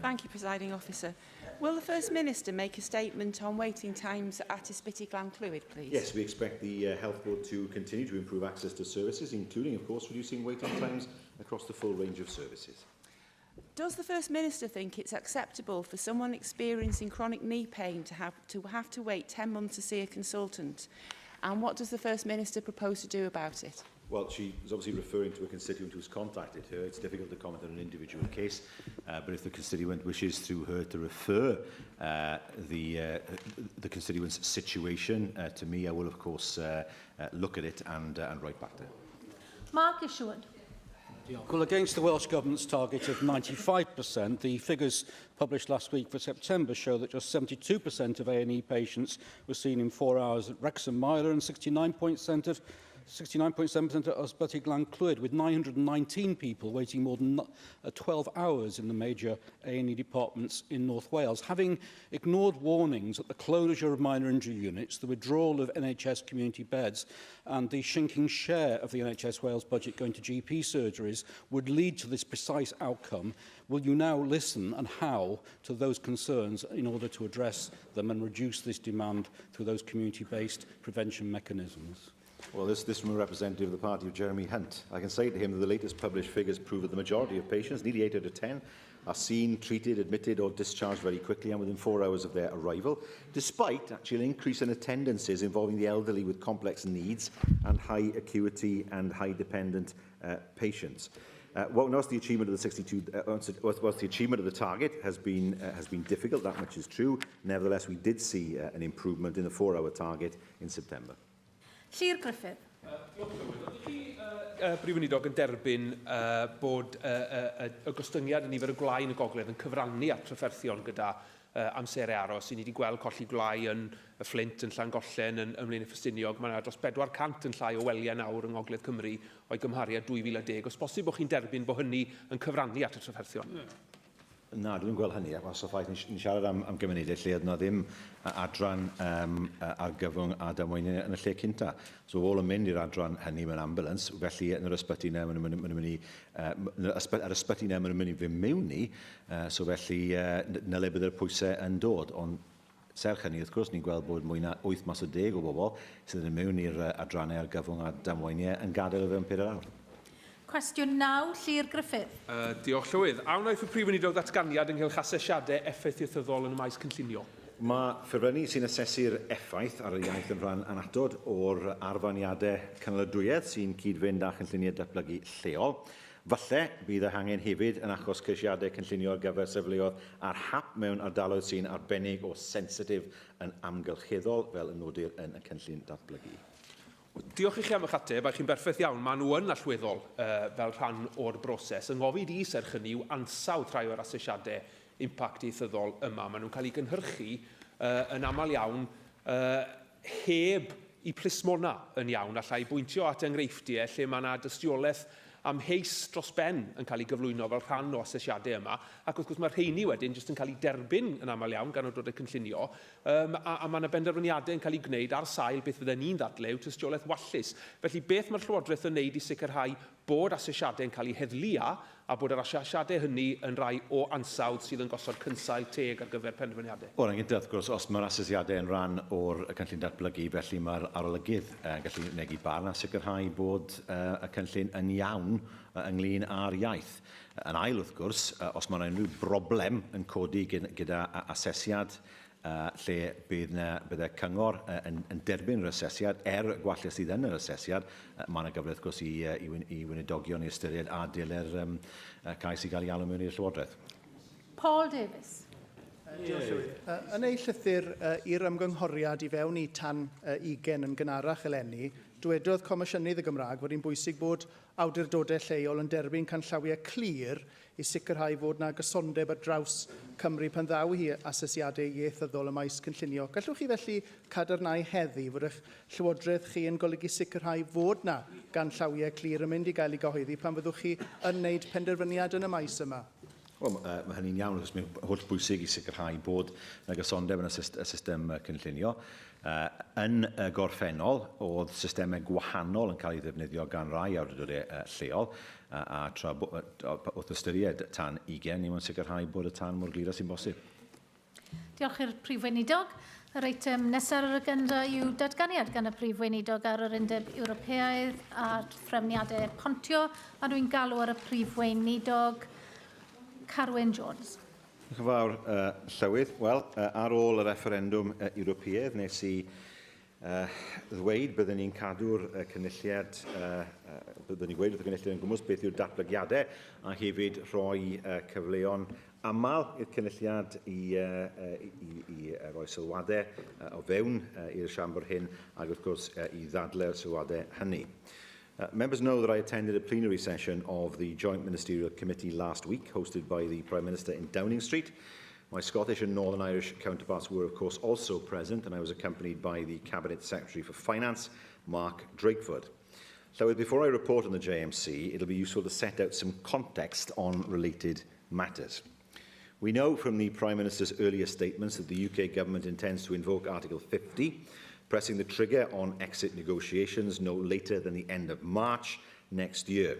Thank you, Presiding Officer. Will the First Minister make a statement on waiting times at Ysbyty Glan-Clwyd, please? Yes, we expect the Health Board to continue to improve access to services, including, of course, reducing waiting times across the full range of services. Does the First Minister think it's acceptable for someone experiencing chronic knee pain to have to wait 10 months to see a consultant? And what does the First Minister propose to do about it? Well, she was obviously referring to a constituent who's contacted her. It's difficult to comment on an individual case, but if the constituent wishes through her to refer the constituent's situation to me, I will, of course, look at it and write back to her. Mark Isherwood. Well, against the Welsh Government's target of 95%, the figures published last week for September show that just 72% of A&E patients were seen in 4 hours at Wrexham Mylor and 69.7% at Ysbyty Glan-Clwyd, with 919 people waiting more than 12 hours in the major A&E departments in North Wales. Having ignored warnings that the closure of minor injury units, the withdrawal of NHS community beds and the shrinking share of the NHS Wales budget going to GP surgeries would lead to this precise outcome, will you now listen, and how, to those concerns in order to address them and reduce this demand through those community-based prevention mechanisms? Well, this from a representative of the party of Jeremy Hunt. I can say to him that the latest published figures prove that the majority of patients, nearly 8 out of 10, are seen, treated, admitted or discharged very quickly and within 4 hours of their arrival, despite actually an increase in attendances involving the elderly with complex needs and high acuity and high dependent patients. Whilst the achievement of the achievement of the target has been difficult, that much is true. Nevertheless, we did see an improvement in the 4-hour target in September. Llyr Griffith. Brif Weinidog yn derbyn bod y gostyngiad yn nifer y gwlau yn y gogledd yn cyfrannu at trafferthion gyda amserau aros. I ni wedi gweld colli gwlau yn y Flint, yn Llangollen, yn Ymlaen y Ffestiniog. Mae yna dros 400 yn llai o weliau nawr yng Ngogledd Cymru o'i gymharu â 2010. Os bosib bod chi'n derbyn bod hynny yn cyfrannu at y trafferthion? Na, dwi'n gweld hynny. Os o ffaith ni'n siarad am gymunedau lle yna ddim adran argyfwng a damweiniau yn y lle cynta. So, ôl yn mynd i'r adran hynny mewn ambulance, felly yn yr ysbyty yna, yr ysbyty yna maen nhw'n mynd i fynd mewn ni, so felly na le bydd yr pwysau yn dod. Ond serch hynny, wrth gwrs, ni'n gweld bod mwy na 8 mas o 10 o bobl sydd yn mewn i'r adrannau argyfwng a damweiniau yn gadael y fewn 4 awr. Cwestiwn 9, Llyr Griffith. Diolch Llywydd. A wnaeth y Prif Weinidog ddatganiad ynghylch asesiadau effaith ieithyddol yn y maes cynllunio? Mae ffurflenni sy'n asesu'r effaith ar y iaith yn rhan anatod o'r arfaniadau canolydwyedd sy'n cyd-fynd â chynlluniau datblygu lleol. Falle bydd y hangen hefyd yn achos ceisiadau cynllunio ar gyfer sefleoedd ar hap mewn ardaloedd sy'n arbennig o sensitif yn amgylcheddol fel yn nodir yn y cynllun datblygu. Diolch i chi am eich ateb, a chi'n berffaith iawn. Maen nhw yn allweddol fel rhan o'r broses. Yng ngofid i serch hynny yw ansawdd rhai o'r asesiadau impact ieithyddol yma. Maen nhw'n cael ei gynhyrchu yn aml iawn heb i plismona yn iawn, allai bwyntio at enghreifftiau lle mae yna dystiolaeth amheus dros ben yn cael ei gyflwyno fel rhan o asesiadau yma, ac wrth gwrs mae'r rheini wedyn jyst yn cael ei derbyn yn aml iawn gan awdurdodau cynllunio, a mae yna benderfyniadau yn cael ei gwneud ar sail beth fydden ni'n ddadlau yw tystiolaeth wallus. Felly beth mae'r Llywodraeth yn wneud i sicrhau bod asesiadau yn cael eu heddlu a bod yr asesiadau hynny yn rai o ansawdd sydd yn gosod cynsail teg ar gyfer penderfyniadau? O'r gyntaf, wrth gwrs, os mae'r asesiadau yn rhan o'r cynllun datblygu, felly mae'r arolygydd gallu negu barn a sicrhau bod y cynllun yn iawn ynglyn â'r iaith. Yn ail, wrth gwrs, os mae yna unrhyw broblem yn codi gyda asesiad lle bydd y cyngor yn derbyn yr asesiad gwalla sydd yn yr asesiad, mae yna gyfle, wrth gwrs, i wynedogion i ystyried a dilyn cais i gael ei alw mewn i'r Llywodraeth. Paul Davies. Diolch, Llywydd. Yn ei llythyr i'r ymgynghoriad i fewn i tan 20 yn gynharach eleni, dywedodd Comisiynydd y Gymraeg fod hi'n bwysig bod awdurdodau lleol yn derbyn canllawiau clir i sicrhau fod yna gysondeb ar draws Cymru pan ddaw hi asesiadau ieithyddol y maes cynllunio. Gallwch chi felly cadarnhau heddi fod eich Llywodraeth chi yn golygu sicrhau fod yna ganllawiau clir yn mynd i gael ei gyhoeddi pan fyddwch chi yn wneud penderfyniad yn y maes yma? Wel, mae hynny'n iawn, achos mae'n holl bwysig i sicrhau bod yna gysondeb yn y system cynllunio. Yn gorffennol, oedd systemau gwahanol yn cael ei ddefnyddio gan rai awdurdodau lleol, a wrth ystyried tan 20, ni mwyn sicrhau bod y tan mor glir sy'n bosib. Diolch i'r Prif Weinidog. Yr eitem nesaf ar yr agenda yw datganiad gan y Prif Weinidog ar yr Undeb Ewropeaidd a threfniadau pontio, a dwi'n galw ar y Prif Weinidog Carwyn Jones. Diolch yn fawr, Llywydd. Wel, ar ôl y referendwm Ewropeaidd, nes i ddweud byddwn ni'n cadw'r cynulliad, byddwn ni'n gweud wrth y cynulliad yn gwmws beth yw'r datblygiadau, a hefyd rhoi cyfleon aml i'r cynulliad i roi sylwadau o fewn i'r siambr hyn, ac wrth gwrs i ddadlau'r sylwadau hynny. Members know that I attended a plenary session of the Joint Ministerial Committee last week, hosted by the Prime Minister in Downing Street. My Scottish and Northern Irish counterparts were, of course, also present, and I was accompanied by the Cabinet Secretary for Finance, Mark Drakeford. So, before I report on the JMC, it'll be useful to set out some context on related matters. We know from the Prime Minister's earlier statements that the UK Government intends to invoke Article 50, pressing the trigger on exit negotiations no later than the end of March next year.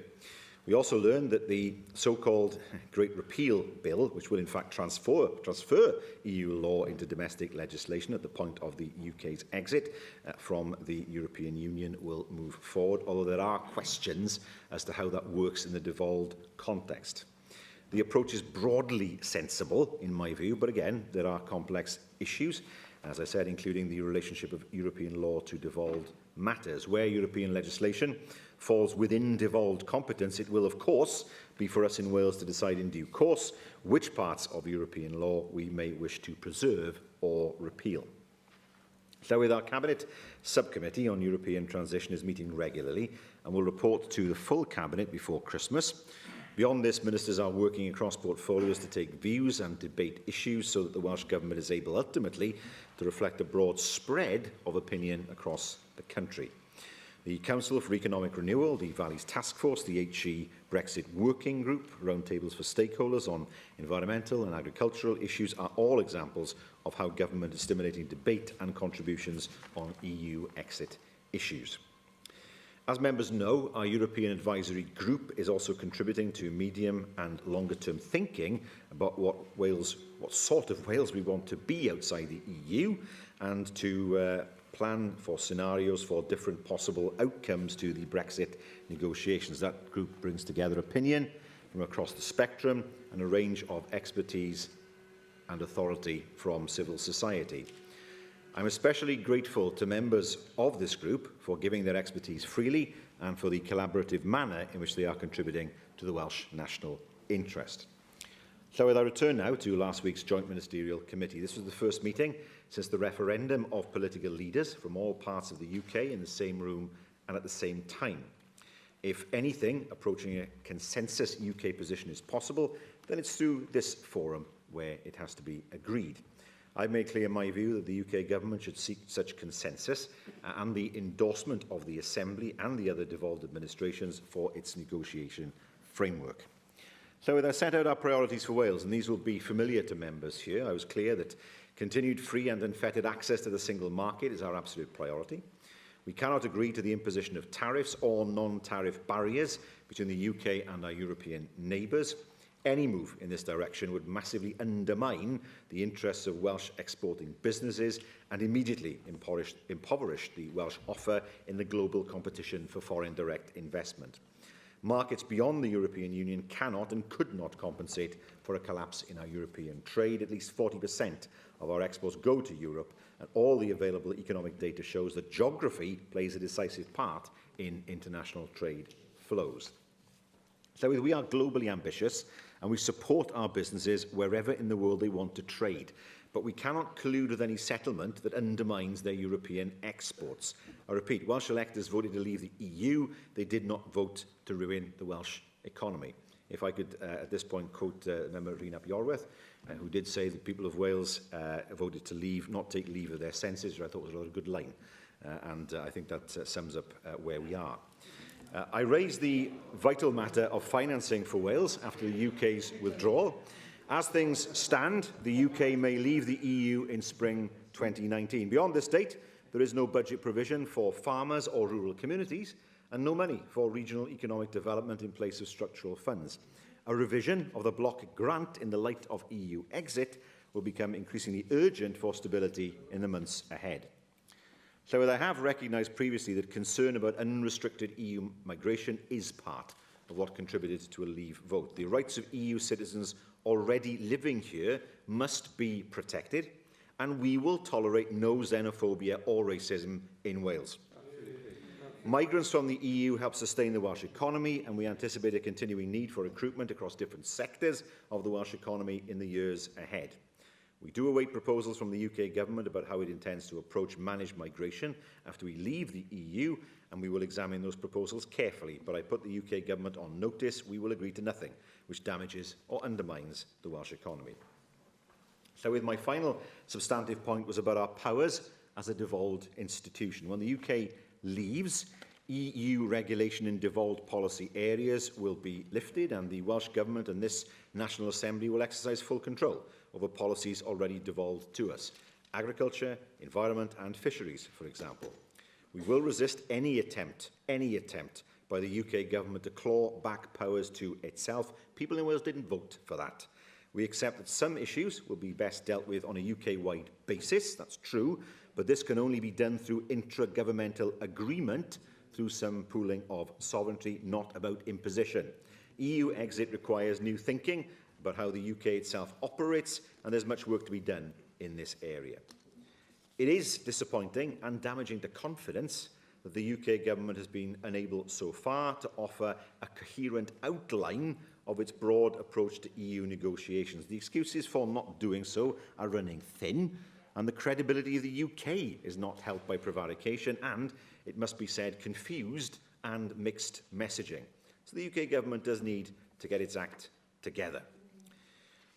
We also learned that the so-called Great Repeal Bill, which will in fact transfer EU law into domestic legislation at the point of the UK's exit from the European Union, will move forward, although there are questions as to how that works in the devolved context. The approach is broadly sensible, in my view, but again, there are complex issues, as I said, including the relationship of European law to devolved matters. Where European legislation falls within devolved competence, it will, of course, be for us in Wales to decide in due course which parts of European law we may wish to preserve or repeal. So, with our Cabinet Subcommittee on European Transition is meeting regularly and will report to the full Cabinet before Christmas. Beyond this, ministers are working across portfolios to take views and debate issues so that the Welsh Government is able ultimately to reflect a broad spread of opinion across the country. The Council for Economic Renewal, the Valleys Task Force, the HE Brexit Working Group, roundtables for stakeholders on environmental and agricultural issues are all examples of how government is stimulating debate and contributions on EU exit issues. As members know, our European Advisory Group is also contributing to medium and longer-term thinking about what sort of Wales we want to be outside the EU, and to plan for scenarios for different possible outcomes to the Brexit negotiations. That group brings together opinion from across the spectrum and a range of expertise and authority from civil society. I'm especially grateful to members of this group for giving their expertise freely and for the collaborative manner in which they are contributing to the Welsh national interest. So I return now to last week's Joint Ministerial Committee. This was the first meeting since the referendum of political leaders from all parts of the UK in the same room and at the same time. If anything, approaching a consensus UK position is possible, then it's through this forum where it has to be agreed. I've made clear my view that the UK government should seek such consensus and the endorsement of the Assembly and the other devolved administrations for its negotiation framework. So I set out our priorities for Wales, and these will be familiar to members here. I was clear that continued free and unfettered access to the single market is our absolute priority. We cannot agree to the imposition of tariffs or non-tariff barriers between the UK and our European neighbours. Any move in this direction would massively undermine the interests of Welsh exporting businesses and immediately impoverish the Welsh offer in the global competition for foreign direct investment. Markets beyond the European Union cannot and could not compensate for a collapse in our European trade. At least 40% of our exports go to Europe, and all the available economic data shows that geography plays a decisive part in international trade flows. So we are globally ambitious, and we support our businesses wherever in the world they want to trade. But we cannot collude with any settlement that undermines their European exports. I repeat, Welsh electors voted to leave the EU. They did not vote to ruin the Welsh economy. If I could, at this point, quote Member Rhyn ap Iorwerth, who did say the people of Wales voted to leave, not take leave of their senses, which I thought was a rather good line. And I think that sums up where we are. I raised the vital matter of financing for Wales after the UK's withdrawal. As things stand, the UK may leave the EU in spring 2019. Beyond this date, there is no budget provision for farmers or rural communities, and no money for regional economic development in place of structural funds. A revision of the block grant in the light of EU exit will become increasingly urgent for stability in the months ahead. So I have recognised previously that concern about unrestricted EU migration is part of what contributed to a leave vote. The rights of EU citizens already living here must be protected, and we will tolerate no xenophobia or racism in Wales. Migrants from the EU help sustain the Welsh economy, and we anticipate a continuing need for recruitment across different sectors of the Welsh economy in the years ahead. We do await proposals from the UK government about how it intends to approach managed migration after we leave the EU, and we will examine those proposals carefully. But I put the UK government on notice: we will agree to nothing which damages or undermines the Welsh economy. So with my final substantive point was about our powers as a devolved institution. When the UK leaves, EU regulation in devolved policy areas will be lifted, and the Welsh Government and this National Assembly will exercise full control over policies already devolved to us. Agriculture, environment and fisheries, for example. We will resist any attempt by the UK Government to claw back powers to itself. People in Wales didn't vote for that. We accept that some issues will be best dealt with on a UK-wide basis, that's true, but this can only be done through intra-governmental agreement, through some pooling of sovereignty, not about imposition. EU exit requires new thinking about how the UK itself operates, and there's much work to be done in this area. It is disappointing and damaging to confidence that the UK government has been unable so far to offer a coherent outline of its broad approach to EU negotiations. The excuses for not doing so are running thin, and the credibility of the UK is not helped by prevarication and, it must be said, confused and mixed messaging. So the UK government does need to get its act together.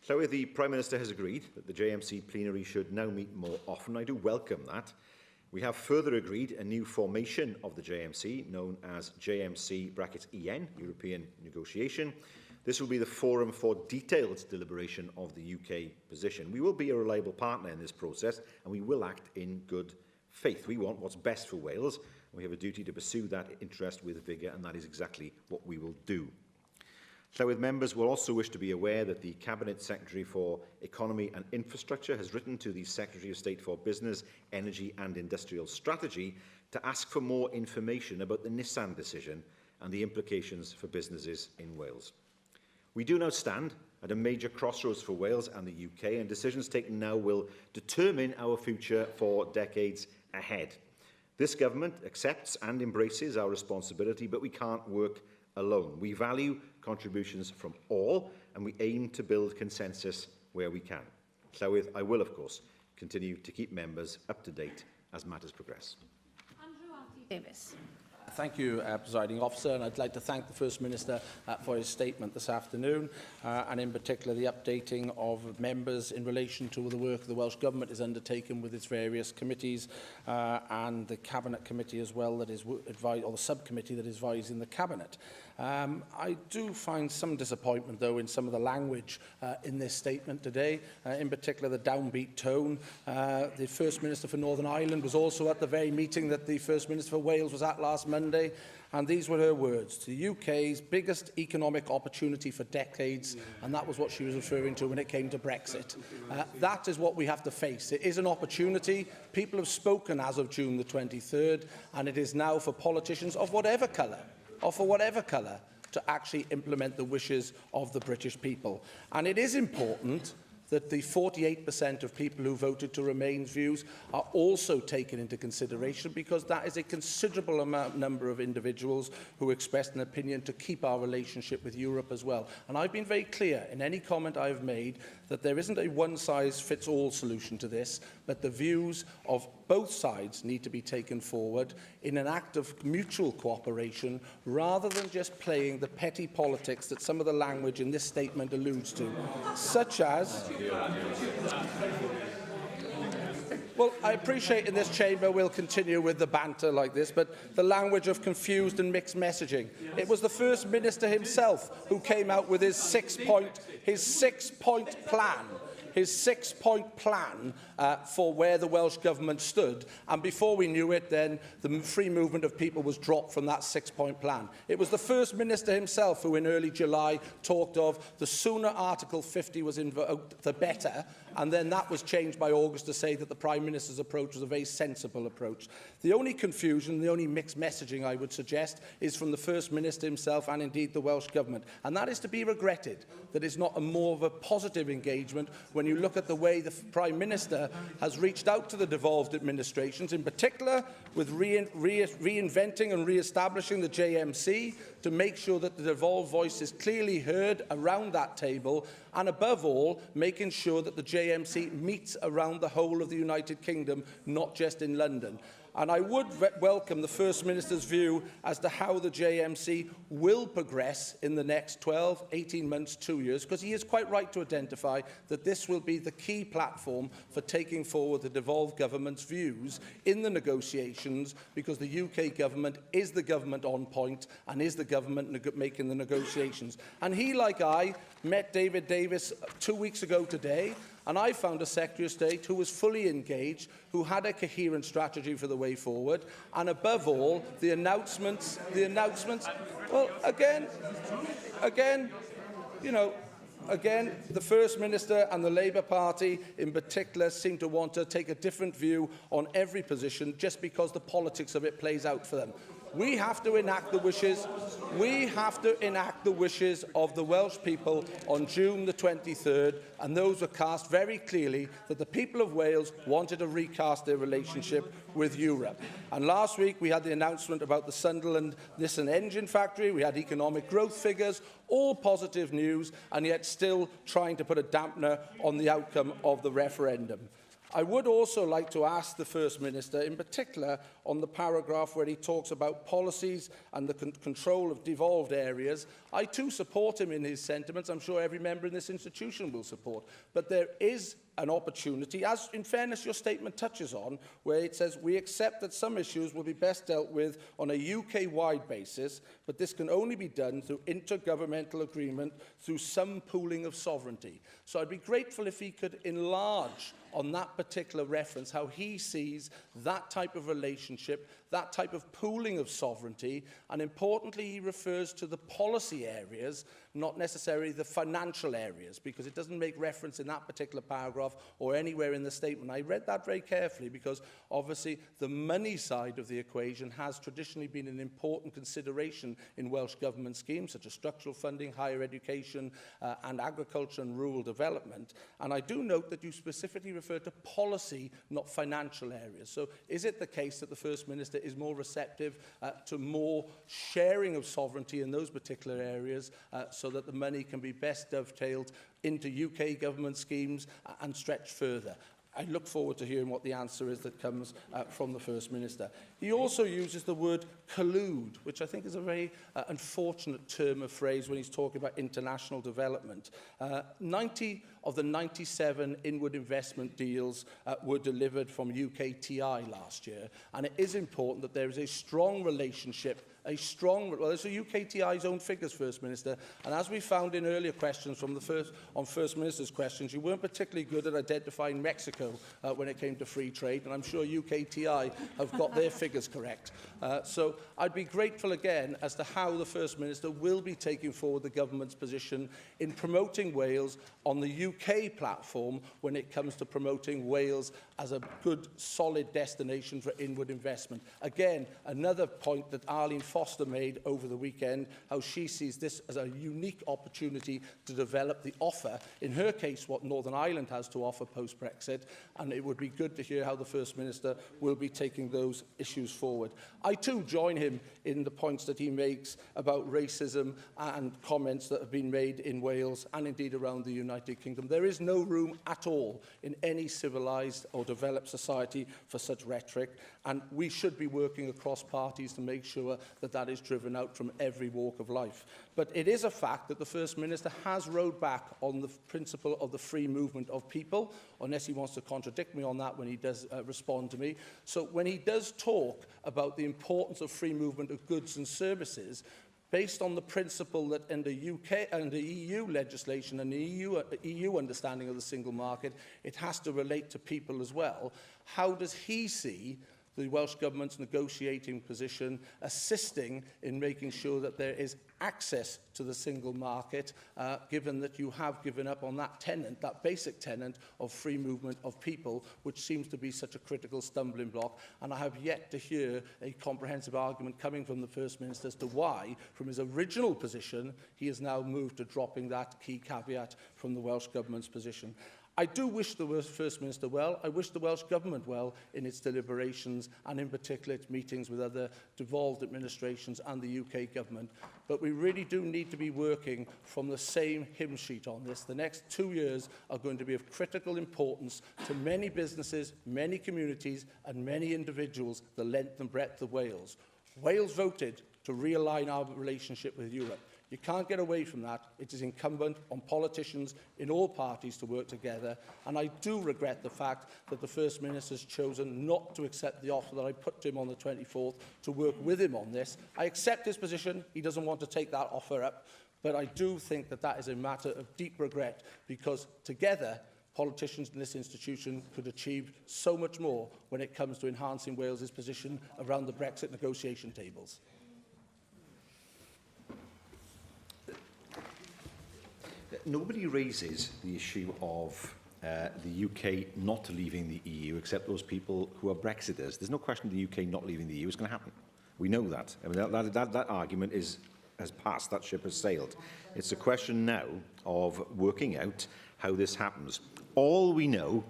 So if the Prime Minister has agreed that the JMC plenary should now meet more often, I do welcome that. We have further agreed a new formation of the JMC, known as JMC-EN, European Negotiation. This will be the forum for detailed deliberation of the UK position. We will be a reliable partner in this process, and we will act in good faith. We want what's best for Wales, and we have a duty to pursue that interest with vigour, and that is exactly what we will do. Llywydd members will also wish to be aware that the Cabinet Secretary for Economy and Infrastructure has written to the Secretary of State for Business, Energy and Industrial Strategy to ask for more information about the Nissan decision and the implications for businesses in Wales. We do now stand at a major crossroads for Wales and the UK, and decisions taken now will determine our future for decades ahead. This government accepts and embraces our responsibility, but we can't work alone. We value contributions from all, and we aim to build consensus where we can. Llywydd, I will, of course, continue to keep members up to date as matters progress. Andrew Davis. Thank you, Presiding Officer, and I'd like to thank the First Minister for his statement this afternoon, and in particular the updating of members in relation to the work the Welsh Government is undertaking with its various committees and the Cabinet Committee as well, that is advised, or the subcommittee that is advising the Cabinet. I do find some disappointment, though, in some of the language in this statement today, in particular the downbeat tone. The First Minister for Northern Ireland was also at the very meeting that the First Minister for Wales was at last Monday, and these were her words: the UK's biggest economic opportunity for decades, and that was what she was referring to when it came to Brexit. That is what we have to face. It is an opportunity. People have spoken as of June the 23rd, and it is now for politicians of whatever colour, to actually implement the wishes of the British people. And it is important that the 48% of people who voted to Remain's views are also taken into consideration, because that is a considerable number of individuals who expressed an opinion to keep our relationship with Europe as well. And I've been very clear in any comment I've made that there isn't a one-size-fits-all solution to this, but the views of both sides need to be taken forward in an act of mutual cooperation, rather than just playing the petty politics that some of the language in this statement alludes to, such as... Well, I appreciate in this chamber we'll continue with the banter like this, but the language of confused and mixed messaging. It was the First Minister himself who came out with his six-point plan. His six-point plan for where the Welsh Government stood. And before we knew it, then the free movement of people was dropped from that six-point plan. It was the First Minister himself who in early July talked of the sooner Article 50 was invoked, the better. And then that was changed by August to say that the Prime Minister's approach was a very sensible approach. The only confusion, the only mixed messaging I would suggest is from the First Minister himself and indeed the Welsh Government. And that is to be regretted, that it's not more of a positive engagement when you look at the way the Prime Minister has reached out to the devolved administrations, in particular with reinventing and re-establishing the JMC to make sure that the devolved voice is clearly heard around that table, and above all, making sure that the JMC meets around the whole of the United Kingdom, not just in London. And I would welcome the First Minister's view as to how the JMC will progress in the next 12, 18 months, 2 years, because he is quite right to identify that this will be the key platform for taking forward the devolved government's views in the negotiations, because the UK government is the government on point and is the government making the negotiations. And he, like I, met David Davis 2 weeks ago today, and I found a Secretary of State who was fully engaged, who had a coherent strategy for the way forward, and above all, the announcements, well, again, you know, again, the First Minister and the Labour Party in particular seem to want to take a different view on every position just because the politics of it plays out for them. We have to enact the wishes. We have to enact the wishes of the Welsh people on June the 23rd, and those were cast very clearly that the people of Wales wanted to recast their relationship with Europe. And last week we had the announcement about the Sunderland Nissan engine factory. We had economic growth figures, all positive news, and yet still trying to put a dampener on the outcome of the referendum. I would also like to ask the First Minister, in particular, on the paragraph where he talks about policies and the control of devolved areas. I too support him in his sentiments. I'm sure every member in this institution will support. But there is an opportunity, as in fairness your statement touches on, where it says, we accept that some issues will be best dealt with on a UK-wide basis, but this can only be done through intergovernmental agreement through some pooling of sovereignty. So I'd be grateful if he could enlarge on that particular reference, how he sees that type of relationship, that type of pooling of sovereignty, and importantly, he refers to the policy areas, not necessarily the financial areas, because it doesn't make reference in that particular paragraph or anywhere in the statement. I read that very carefully because obviously the money side of the equation has traditionally been an important consideration in Welsh Government schemes, such as structural funding, higher education, and agriculture and rural development. And I do note that you specifically refer to policy, not financial areas. So is it the case that the First Minister is more receptive to more sharing of sovereignty in those particular areas so that the money can be best dovetailed into UK government schemes and stretch further? I look forward to hearing what the answer is that comes from the First Minister. He also uses the word collude, which I think is a very unfortunate term of phrase when he's talking about international development. 90 of the 97 inward investment deals were delivered from UKTI last year, and it is important that there is a strong relationship, well, it's UKTI's own figures, First Minister, and as we found in earlier questions from First Minister's questions, you weren't particularly good at identifying Mexico when it came to free trade, and I'm sure UKTI have got their figures correct. So I'd be grateful again as to how the First Minister will be taking forward the government's position in promoting Wales on the UK platform when it comes to promoting Wales as a good, solid destination for inward investment. Again, another point that Arlene Foster made over the weekend, how she sees this as a unique opportunity to develop the offer, in her case, what Northern Ireland has to offer post-Brexit, and it would be good to hear how the First Minister will be taking those issues forward. I too join him in the points that he makes about racism and comments that have been made in Wales and indeed around the United Kingdom. There is no room at all in any civilised or developed society for such rhetoric, and we should be working across parties to make sure that that is driven out from every walk of life. But it is a fact that the First Minister has rowed back on the principle of the free movement of people, unless he wants to contradict me on that when he does respond to me. So when he does talk about the importance of free movement of goods and services, based on the principle that under EU legislation and the EU understanding of the single market, it has to relate to people as well, how does he see the Welsh Government's negotiating position assisting in making sure that there is access to the single market, given that you have given up on that tenet, that basic tenet of free movement of people, which seems to be such a critical stumbling block. And I have yet to hear a comprehensive argument coming from the First Minister as to why, from his original position, he has now moved to dropping that key caveat from the Welsh Government's position. I do wish the First Minister well. I wish the Welsh Government well in its deliberations and in particular its meetings with other devolved administrations and the UK Government. But we really do need to be working from the same hymn sheet on this. The next 2 years are going to be of critical importance to many businesses, many communities and many individuals, the length and breadth of Wales. Wales voted to realign our relationship with Europe. You can't get away from that. It is incumbent on politicians in all parties to work together. And I do regret the fact that the First Minister has chosen not to accept the offer that I put to him on the 24th to work with him on this. I accept his position. He doesn't want to take that offer up. But I do think that that is a matter of deep regret because together, politicians in this institution could achieve so much more when it comes to enhancing Wales's position around the Brexit negotiation tables. Nobody raises the issue of the UK not leaving the EU except those people who are Brexiters. There's no question the UK not leaving the EU is going to happen. We know that. I mean, that argument has passed. That ship has sailed. It's a question now of working out how this happens. All we know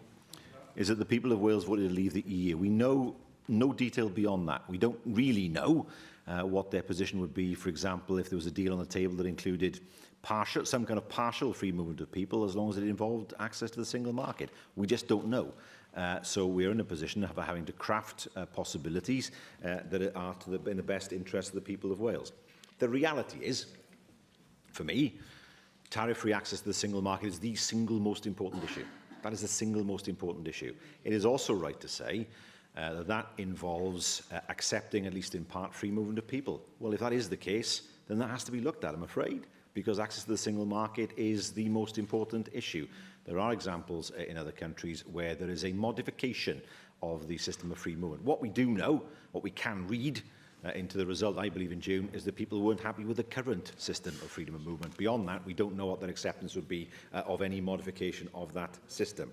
is that the people of Wales voted to leave the EU. We know no detail beyond that. We don't really know what their position would be, for example, if there was a deal on the table that included some kind of partial free movement of people, as long as it involved access to the single market. We just don't know. So we're in a position of having to craft possibilities that are in the best interest of the people of Wales. The reality is, for me, tariff-free access to the single market is the single most important issue. That is the single most important issue. It is also right to say that involves accepting, at least in part, free movement of people. Well, if that is the case, then that has to be looked at, I'm afraid, because access to the single market is the most important issue. There are examples in other countries where there is a modification of the system of free movement. What we do know, what we can read into the result, I believe, in June, is that people weren't happy with the current system of freedom of movement. Beyond that, we don't know what their acceptance would be of any modification of that system.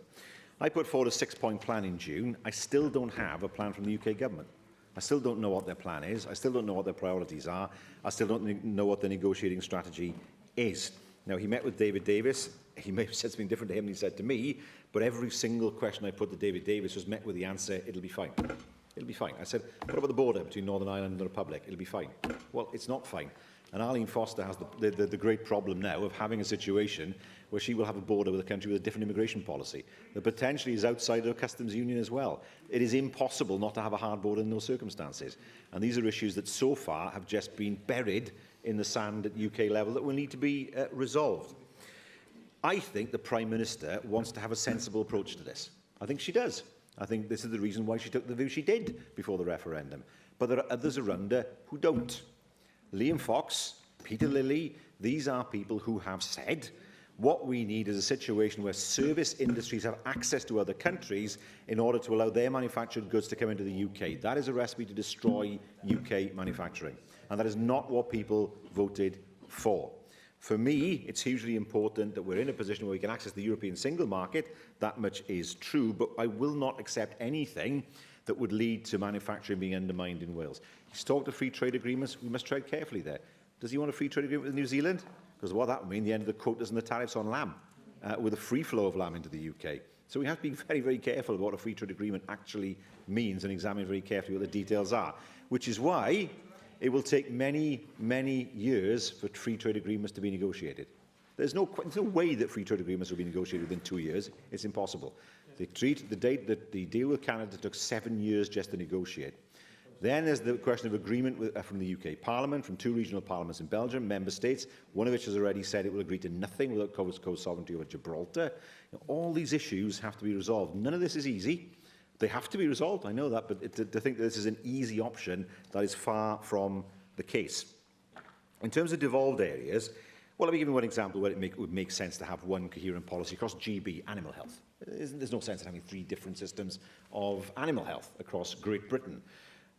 I put forward a 6-point plan in June. I still don't have a plan from the UK government. I still don't know what their plan is. I still don't know what their priorities are. I still don't know what the negotiating strategy is. Now, he met with David Davis. He may have said something different to him than he said to me, but every single question I put to David Davis was met with the answer, it'll be fine. It'll be fine. I said, what about the border between Northern Ireland and the Republic? It'll be fine. Well, it's not fine. And Arlene Foster has the great problem now of having a situation where she will have a border with a country with a different immigration policy that potentially is outside of the customs union as well. It is impossible not to have a hard border in those circumstances. And these are issues that so far have just been buried in the sand at UK level that will need to be resolved. I think the Prime Minister wants to have a sensible approach to this. I think she does. I think this is the reason why she took the view she did before the referendum. But there are others around her who don't. Liam Fox, Peter Lilly, these are people who have said what we need is a situation where service industries have access to other countries in order to allow their manufactured goods to come into the UK. That is a recipe to destroy UK manufacturing. And that is not what people voted for. For me, it's hugely important that we're in a position where we can access the European single market. That much is true, but I will not accept anything that would lead to manufacturing being undermined in Wales. He's talked of free trade agreements. We must tread carefully there. Does he want a free trade agreement with New Zealand? Because what that would mean, the end of the quotas and the tariffs on lamb, with a free flow of lamb into the UK. So we have to be very, very careful about what a free trade agreement actually means and examine very carefully what the details are, which is why it will take many, many years for free trade agreements to be negotiated. There's no way that free trade agreements will be negotiated within 2 years. It's impossible. The deal with Canada took 7 years just to negotiate. Then there's the question of agreement from the UK Parliament, from 2 regional parliaments in Belgium, member states, one of which has already said it will agree to nothing without co-sovereignty over Gibraltar. All these issues have to be resolved. None of this is easy. They have to be resolved, I know that, but to think that this is an easy option, that is far from the case. In terms of devolved areas, well, let me give you one example where it would make sense to have one coherent policy across GB, animal health. There's no sense in having 3 different systems of animal health across Great Britain.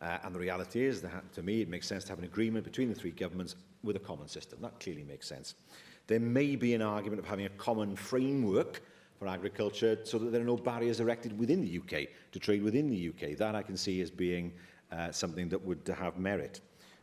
And the reality is that, to me, it makes sense to have an agreement between the 3 governments with a common system. That clearly makes sense. There may be an argument of having a common framework for agriculture so that there are no barriers erected within the UK to trade within the UK. That I can see as being something that would have merit.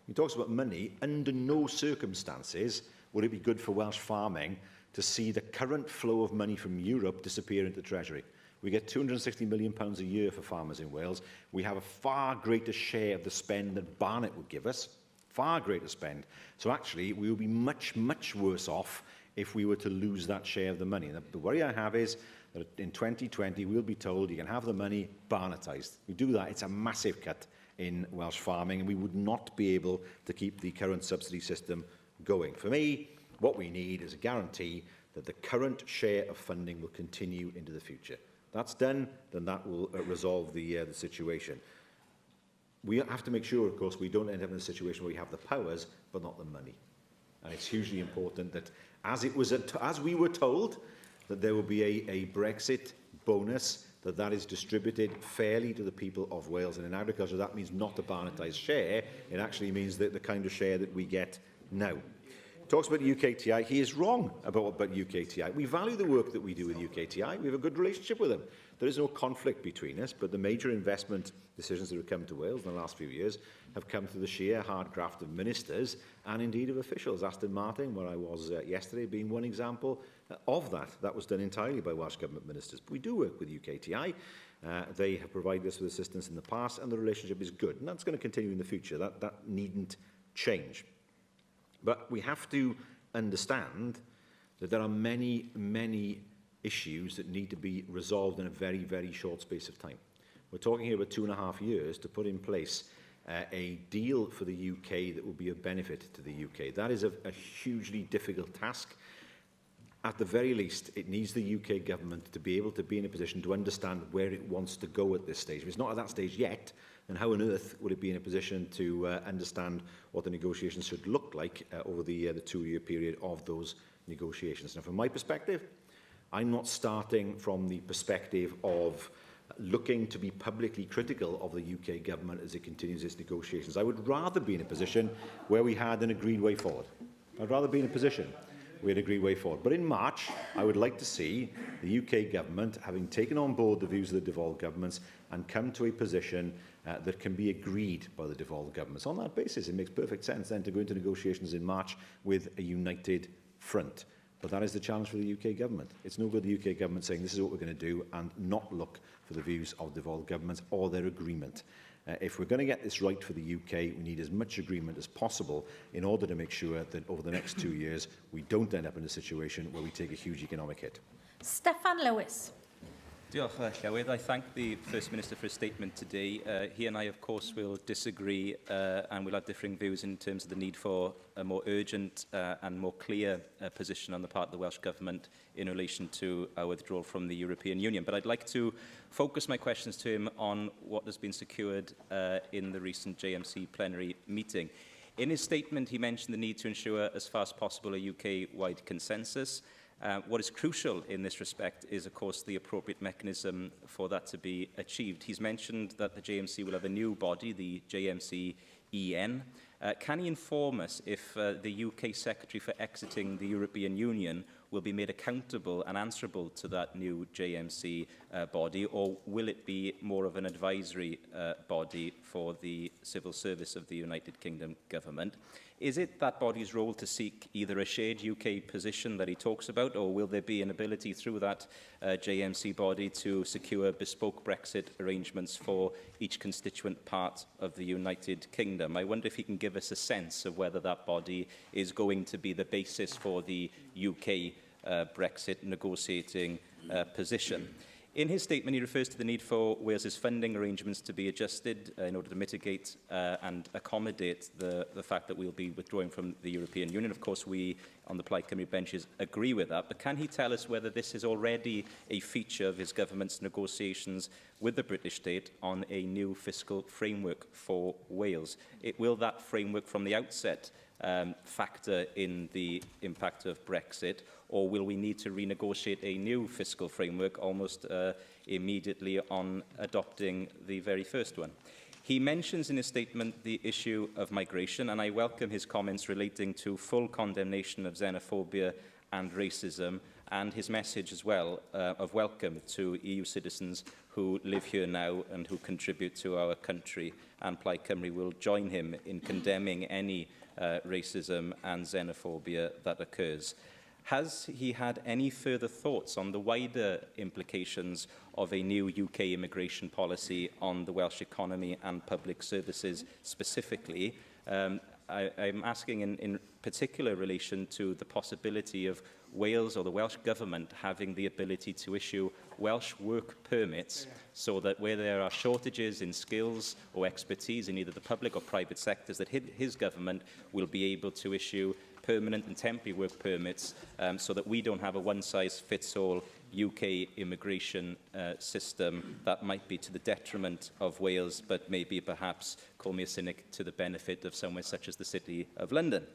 He talks about money. Under no circumstances would it be good for Welsh farming to see the current flow of money from Europe disappear into the Treasury. We get £260 million a year for farmers in Wales. We have a far greater share of the spend that Barnett would give us, far greater spend. So actually, we would be much, much worse off if we were to lose that share of the money. And the worry I have is that in 2020, we'll be told you can have the money Barnettised. We do that, it's a massive cut in Welsh farming, and we would not be able to keep the current subsidy system going. For me, what we need is a guarantee that the current share of funding will continue into the future. That's done, then that will resolve the situation. We have to make sure, of course, we don't end up in a situation where we have the powers, but not the money. And it's hugely important that, as we were told, that there will be a Brexit bonus, that is distributed fairly to the people of Wales. And in agriculture, that means not a Barnettised share. It actually means that the kind of share that we get now. He talks about UKTI. He is wrong about UKTI. We value the work that we do with UKTI. We have a good relationship with them. There is no conflict between us, but the major investment decisions that have come to Wales in the last few years have come through the sheer hard graft of ministers and indeed of officials. Aston Martin, where I was yesterday, being one example of that. That was done entirely by Welsh Government ministers. But we do work with UKTI. They have provided us with assistance in the past, and the relationship is good. And that's going to continue in the future. That needn't change. But we have to understand that there are many, many issues that need to be resolved in a very, very short space of time. We're talking here about 2.5 years to put in place a deal for the UK that will be of benefit to the UK. That is a hugely difficult task. at the very least, it needs the UK government to be able to be in a position to understand where it wants to go at this stage. If it's not at that stage yet, then how on earth would it be in a position to understand what the negotiations should look like over the 2-year period of those negotiations? Now, from my perspective, I'm not starting from the perspective of looking to be publicly critical of the UK government as it continues its negotiations. I would rather be in a position where we had an agreed way forward. I'd rather be in a position we had an agreed way forward. But in March, I would like to see the UK government having taken on board the views of the devolved governments and come to a position that can be agreed by the devolved governments. On that basis, it makes perfect sense then to go into negotiations in March with a united front. But that is the challenge for the UK government. It's no good the UK government saying this is what we're going to do and not look for the views of devolved governments or their agreement. If we're going to get this right for the UK, we need as much agreement as possible in order to make sure that over the next 2 years, we don't end up in a situation where we take a huge economic hit. Steffan Lewis. Diolch, Llywydd. I thank the First Minister for his statement today. He and I, of course, will disagree and will have differing views in terms of the need for a more urgent and more clear position on the part of the Welsh Government in relation to our withdrawal from the European Union. But I'd like to focus my questions to him on what has been secured in the recent JMC plenary meeting. In his statement, he mentioned the need to ensure, as far as possible, a UK-wide consensus. What is crucial in this respect is, of course, the appropriate mechanism for that to be achieved. He's mentioned that the JMC will have a new body, the JMC-EN. Can he inform us if the UK Secretary for exiting the European Union will be made accountable and answerable to that new JMC body, or will it be more of an advisory body for the civil service of the United Kingdom government? Is it that body's role to seek either a shared UK position that he talks about, or will there be an ability through that JMC body to secure bespoke Brexit arrangements for each constituent part of the United Kingdom? I wonder if he can give us a sense of whether that body is going to be the basis for the UK Brexit negotiating position. In his statement, he refers to the need for Wales's funding arrangements to be adjusted in order to mitigate and accommodate the fact that we'll be withdrawing from the European Union. Of course, we on the Plaid Cymru benches agree with that, but can he tell us whether this is already a feature of his government's negotiations with the British state on a new fiscal framework for Wales? Will that framework from the outset factor in the impact of Brexit, or will we need to renegotiate a new fiscal framework almost immediately on adopting the very first one? He mentions in his statement the issue of migration, and I welcome his comments relating to full condemnation of xenophobia and racism, and his message as well of welcome to EU citizens who live here now and who contribute to our country. And Plaid Cymru will join him in condemning any racism and xenophobia that occurs. Has he had any further thoughts on the wider implications of a new UK immigration policy on the Welsh economy and public services specifically? I'm asking in particular relation to the possibility of Wales or the Welsh Government having the ability to issue Welsh work permits so that where there are shortages in skills or expertise in either the public or private sectors, that his government will be able to issue permanent and temporary work permits so that we don't have a one-size-fits-all UK immigration system that might be to the detriment of Wales, but maybe perhaps, call me a cynic, to the benefit of somewhere such as the City of London.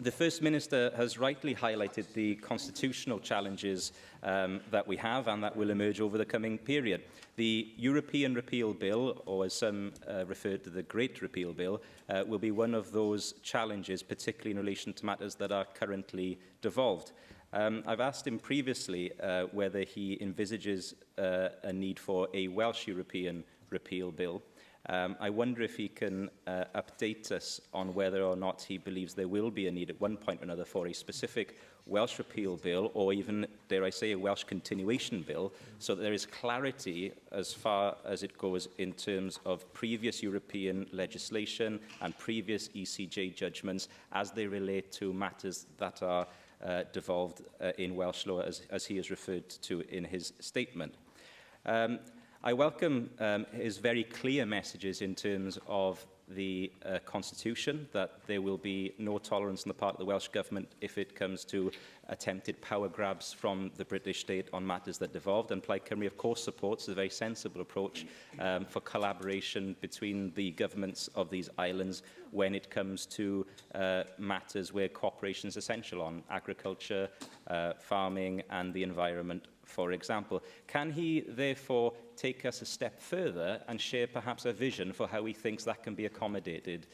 The First Minister has rightly highlighted the constitutional challenges that we have and that will emerge over the coming period. The European Repeal Bill, or as some refer to the Great Repeal Bill, will be one of those challenges, particularly in relation to matters that are currently devolved. I've asked him previously whether he envisages a need for a Welsh European Repeal Bill. I wonder if he can update us on whether or not he believes there will be a need at one point or another for a specific Welsh repeal bill, or even, dare I say, a Welsh continuation bill, so that there is clarity as far as it goes in terms of previous European legislation and previous ECJ judgments as they relate to matters that are devolved in Welsh law, as he has referred to in his statement. I welcome his very clear messages in terms of the Constitution, that there will be no tolerance on the part of the Welsh Government if it comes to attempted power grabs from the British state on matters that devolved. And Plaid Cymru, of course, supports a very sensible approach for collaboration between the governments of these islands when it comes to matters where cooperation is essential on agriculture, farming and the environment, for example. Can he therefore take us a step further and share perhaps a vision for how he thinks that can be accommodated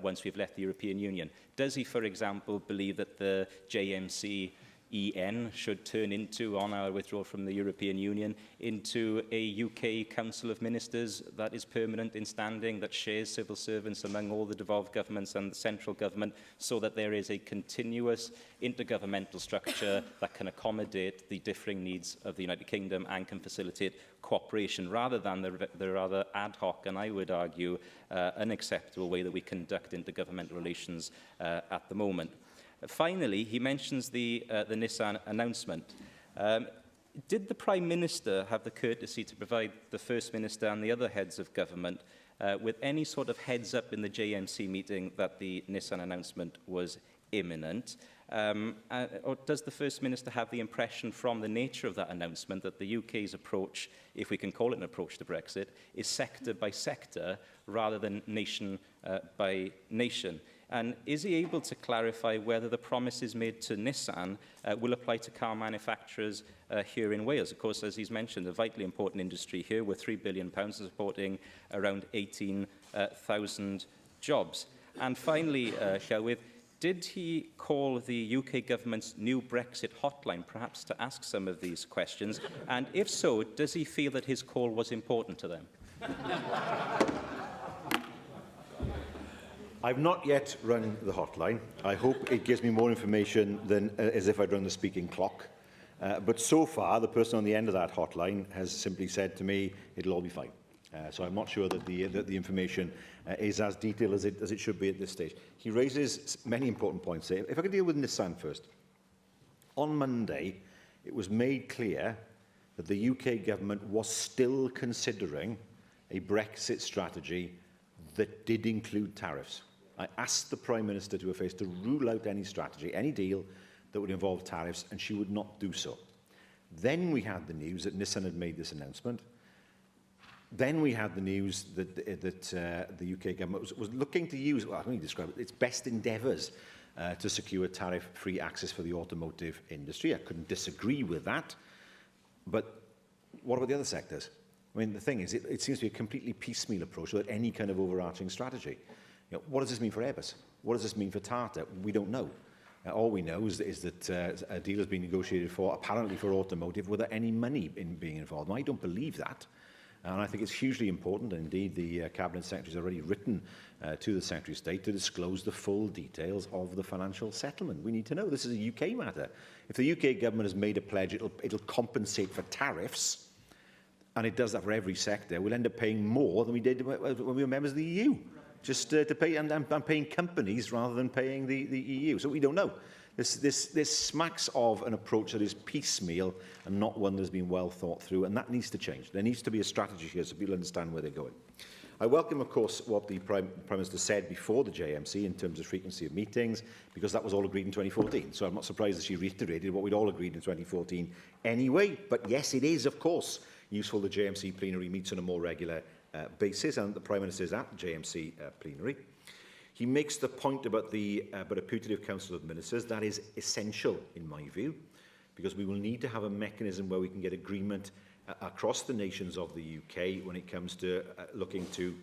once we've left the European Union? Does he, for example, believe that the JMC EN should turn into, on our withdrawal from the European Union, into a UK Council of Ministers that is permanent in standing, that shares civil servants among all the devolved governments and the central government, so that there is a continuous intergovernmental structure that can accommodate the differing needs of the United Kingdom and can facilitate cooperation, rather than the rather ad hoc and, I would argue, unacceptable way that we conduct intergovernmental relations at the moment. Finally, he mentions the Nissan announcement. Did the Prime Minister have the courtesy to provide the First Minister and the other heads of government with any sort of heads up in the JMC meeting that the Nissan announcement was imminent? Or does the First Minister have the impression from the nature of that announcement that the UK's approach, if we can call it an approach to Brexit, is sector by sector rather than nation by nation? And is he able to clarify whether the promises made to Nissan will apply to car manufacturers here in Wales? Of course, as he's mentioned, a vitally important industry here, with £3 billion supporting around 18,000 jobs. And finally, Llywydd, did he call the UK government's new Brexit hotline, perhaps to ask some of these questions? And if so, does he feel that his call was important to them? I've not yet rung the hotline. I hope it gives me more information than as if I'd rung the speaking clock. But so far, the person on the end of that hotline has simply said to me, it'll all be fine. So I'm not sure that the information is as detailed as it should be at this stage. He raises many important points here. If I could deal with Nissan first. On Monday, it was made clear that the UK government was still considering a Brexit strategy that did include tariffs. I asked the Prime Minister to her face to rule out any strategy, any deal that would involve tariffs, and she would not do so. Then we had the news that Nissan had made this announcement. Then we had the news that the UK government was looking to use, well, let me describe it, its best endeavours to secure tariff-free access for the automotive industry. I couldn't disagree with that. But what about the other sectors? I mean, the thing is, it seems to be a completely piecemeal approach without any kind of overarching strategy. You know, what does this mean for Airbus? What does this mean for Tata? We don't know. All we know is that a deal has been negotiated for, apparently for automotive, without any money being involved. And I don't believe that. And I think it's hugely important, and indeed the Cabinet Secretary has already written to the Secretary of State to disclose the full details of the financial settlement. We need to know. This is a UK matter. If the UK government has made a pledge, it'll compensate for tariffs, and it does that for every sector, we'll end up paying more than we did when we were members of the EU, just to pay, and paying companies rather than paying the EU. So we don't know. This smacks of an approach that is piecemeal and not one that has been well thought through, and that needs to change. There needs to be a strategy here so people understand where they're going. I welcome, of course, what the Prime Minister said before the JMC in terms of frequency of meetings, because that was all agreed in 2014. So I'm not surprised that she reiterated what we'd all agreed in 2014 anyway. But yes, it is, of course, useful the JMC plenary meets on a more regular basis, and the Prime Minister is at the JMC plenary. He makes the point about a putative Council of Ministers. That is essential, in my view, because we will need to have a mechanism where we can get agreement across the nations of the UK when it comes to looking to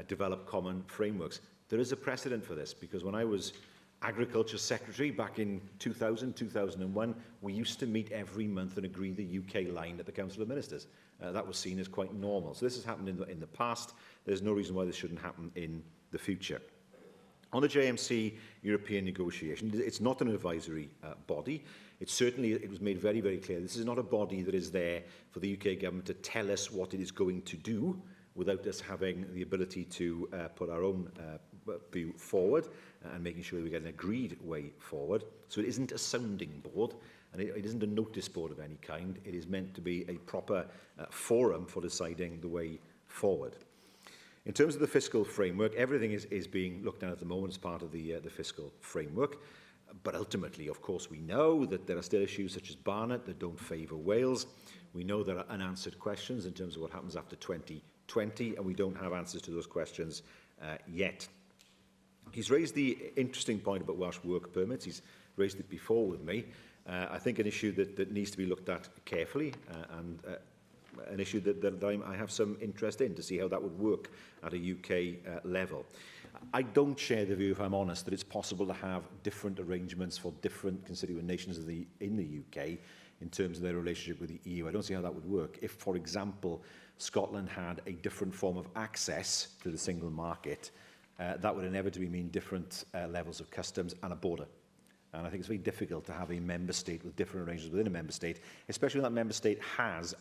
develop common frameworks. There is a precedent for this, because when I was Agriculture Secretary back in 2000, 2001, we used to meet every month and agree the UK line at the Council of Ministers. That was seen as quite normal. So this has happened in the past. There's no reason why this shouldn't happen in the future. On the JMC European negotiation, it's not an advisory body. It was made very, very clear. This is not a body that is there for the UK government to tell us what it is going to do. without us having the ability to put our own view forward and making sure that we get an agreed way forward. So it isn't a sounding board, and it isn't a notice board of any kind. It is meant to be a proper forum for deciding the way forward. In terms of the fiscal framework, everything is being looked at the moment as part of the fiscal framework. But ultimately, of course, we know that there are still issues such as Barnett that don't favour Wales. We know there are unanswered questions in terms of what happens after 2020, and we don't have answers to those questions yet. He's raised the interesting point about Welsh work permits. He's raised it before with me. I think an issue that needs to be looked at carefully and an issue that I have some interest in to see how that would work at a UK level. I don't share the view, if I'm honest, that it's possible to have different arrangements for different constituent nations in the UK in terms of their relationship with the EU. I don't see how that would work. If, for example, Scotland had a different form of access to the single market, that would inevitably mean different levels of customs and a border. And I think it's very difficult to have a member state with different arrangements within a member state, especially when that member state has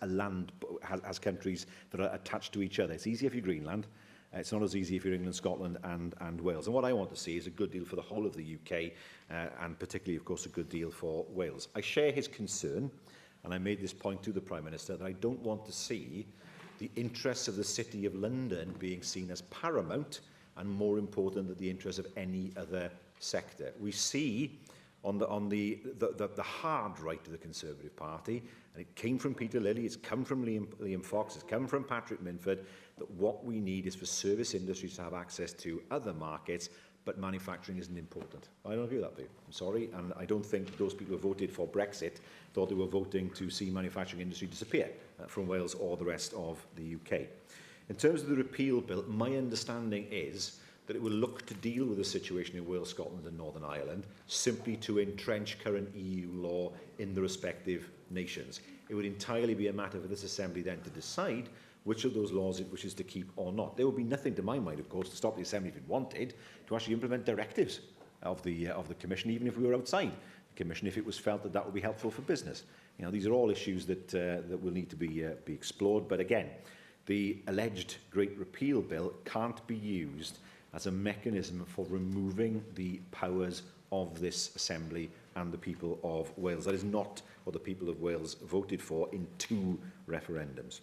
has countries that are attached to each other. It's easier if you're Greenland. It's not as easy if you're England, Scotland and Wales. And what I want to see is a good deal for the whole of the UK and particularly, of course, a good deal for Wales. I share his concern, and I made this point to the Prime Minister, that I don't want to see the interests of the City of London being seen as paramount and more important than the interests of any other sector. We see on the hard right of the Conservative Party, and it came from Peter Lilly, it's come from Liam Fox, it's come from Patrick Minford, that what we need is for service industries to have access to other markets, but manufacturing isn't important. I don't agree with that view. I'm sorry, and I don't think those people who voted for Brexit thought they were voting to see manufacturing industry disappear from Wales or the rest of the UK. In terms of the repeal bill, my understanding is that it will look to deal with the situation in Wales, Scotland and Northern Ireland simply to entrench current EU law in the respective nations. It would entirely be a matter for this Assembly then to decide which of those laws it wishes to keep or not. There would be nothing, to my mind, of course, to stop the Assembly, if it wanted, to actually implement directives of the Commission, even if we were outside the Commission, if it was felt that that would be helpful for business. You know, these are all issues that will need to be explored. But again, the alleged Great Repeal Bill can't be used as a mechanism for removing the powers of this Assembly and the people of Wales. That is not what the people of Wales voted for in 2 referendums.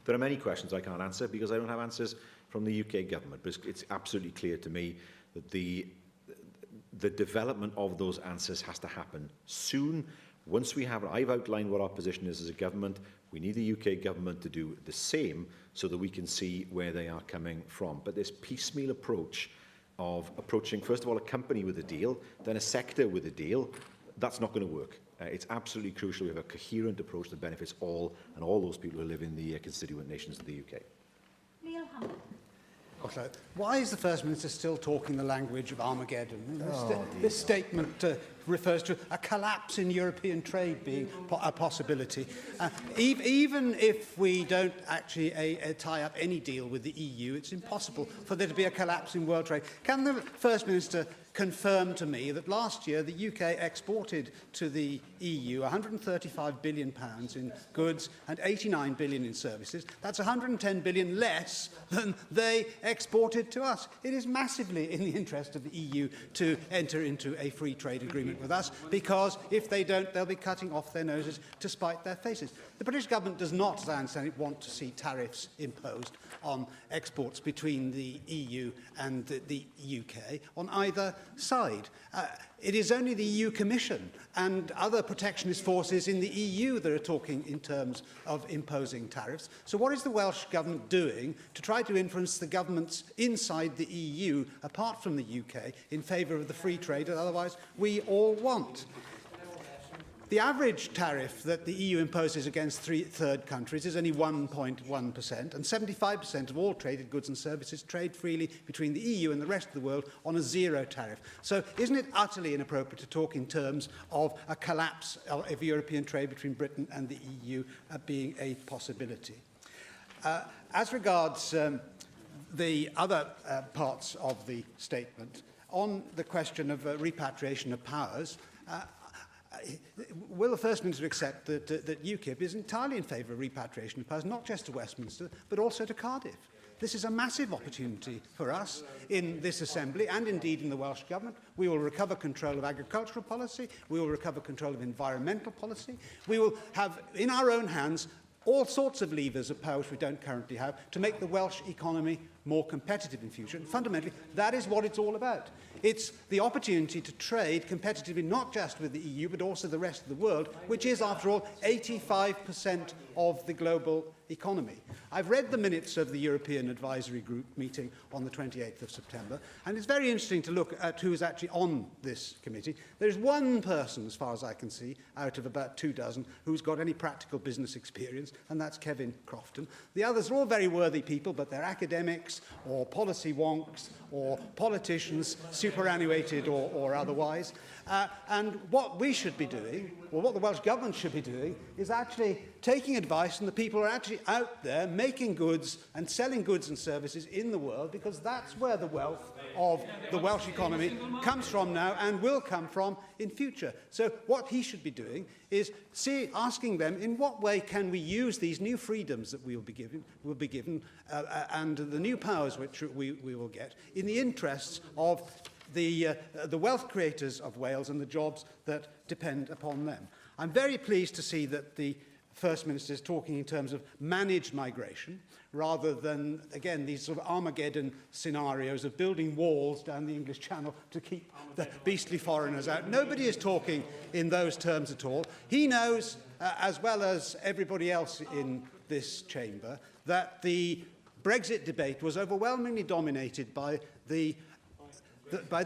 There are many questions I can't answer because I don't have answers from the UK government, but it's absolutely clear to me that the development of those answers has to happen soon. Once we have, I've outlined what our position is as a government. We need the UK government to do the same so that we can see where they are coming from. But this piecemeal approach of approaching, first of all, a company with a deal, then a sector with a deal, that's not going to work. It's absolutely crucial we have a coherent approach that benefits all and all those people who live in the constituent nations of the UK. Neil Hammond. Why is the First Minister still talking the language of Armageddon? This statement refers to a collapse in European trade being a possibility. Even if we don't actually tie up any deal with the EU, it's impossible for there to be a collapse in world trade. Can the First Minister confirm to me that last year the UK exported to the EU £135 billion in goods and £89 billion in services? That's £110 billion less than they exported to us. It is massively in the interest of the EU to enter into a free trade agreement with us, because if they don't, they'll be cutting off their noses to spite their faces. The British government does not, as I understand it, want to see tariffs imposed on exports between the EU and the UK on either side. It is only the EU Commission and other protectionist forces in the EU that are talking in terms of imposing tariffs. So what is the Welsh Government doing to try to influence the governments inside the EU, apart from the UK, in favour of the free trade that otherwise we all want? The average tariff that the EU imposes against third countries is only 1.1%, and 75% of all traded goods and services trade freely between the EU and the rest of the world on a zero tariff. So isn't it utterly inappropriate to talk in terms of a collapse of European trade between Britain and the EU being a possibility? As regards the other parts of the statement, on the question of repatriation of powers, will the First Minister accept that UKIP is entirely in favour of repatriation of powers, not just to Westminster, but also to Cardiff? This is a massive opportunity for us in this Assembly and indeed in the Welsh Government. We will recover control of agricultural policy. We will recover control of environmental policy. We will have in our own hands all sorts of levers of power which we don't currently have to make the Welsh economy more competitive in future. And fundamentally, that is what it's all about. It's the opportunity to trade competitively not just with the EU but also the rest of the world, which is, after all, 85% of the global economy. I've read the minutes of the European Advisory Group meeting on the 28th of September, and it's very interesting to look at who is actually on this committee. There's one person, as far as I can see, out of about 24 who's got any practical business experience, and that's Kevin Crofton. The others are all very worthy people, but they're academics or policy wonks or politicians, superannuated or otherwise. And what we should be doing, or what the Welsh Government should be doing, is actually taking advice from the people who are actually out there making goods and selling goods and services in the world, because that's where the wealth of the Welsh economy comes from now and will come from in future. So what he should be doing is asking them, in what way can we use these new freedoms that will be given and the new powers which we will get in the interests of the wealth creators of Wales and the jobs that depend upon them. I'm very pleased to see that the First Minister is talking in terms of managed migration, rather than, again, these sort of Armageddon scenarios of building walls down the English Channel to keep the beastly foreigners out. Nobody is talking in those terms at all. He knows, as well as everybody else in this chamber, that the Brexit debate was overwhelmingly dominated by the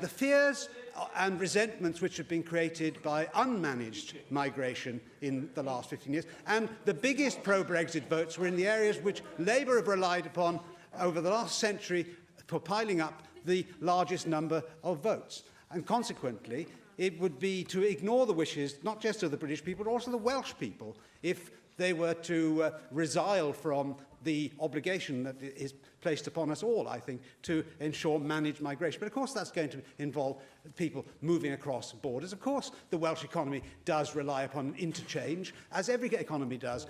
fears and resentments which have been created by unmanaged migration in the last 15 years. And the biggest pro-Brexit votes were in the areas which Labour have relied upon over the last century for piling up the largest number of votes. And consequently, it would be to ignore the wishes not just of the British people, but also the Welsh people, if they were to resile from the obligation that is placed upon us all, I think, to ensure managed migration. But of course that's going to involve people moving across borders. Of course the Welsh economy does rely upon interchange, as every economy does,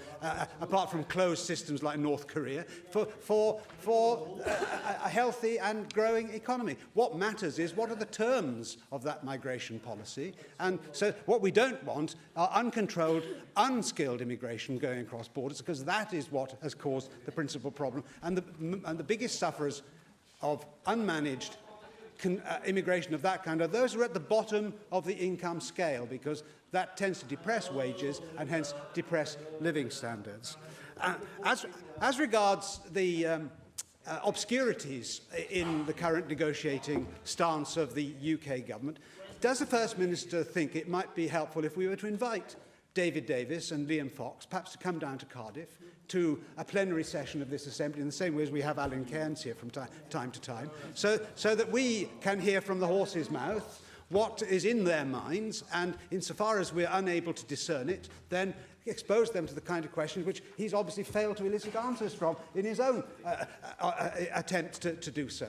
apart from closed systems like North Korea, for a healthy and growing economy. What matters is what are the terms of that migration policy. And so what we don't want are uncontrolled, unskilled immigration going across borders, because that is what has caused the principal problem. And the biggest sufferers of unmanaged immigration of that kind are those who are at the bottom of the income scale, because that tends to depress wages and hence depress living standards. As regards the obscurities in the current negotiating stance of the UK government, does the First Minister think it might be helpful if we were to invite David Davis and Liam Fox perhaps to come down to Cardiff to a plenary session of this Assembly, in the same way as we have Alan Cairns here from time to time, so that we can hear from the horse's mouth what is in their minds, and insofar as we're unable to discern it, then expose them to the kind of questions which he's obviously failed to elicit answers from in his own attempt to do so.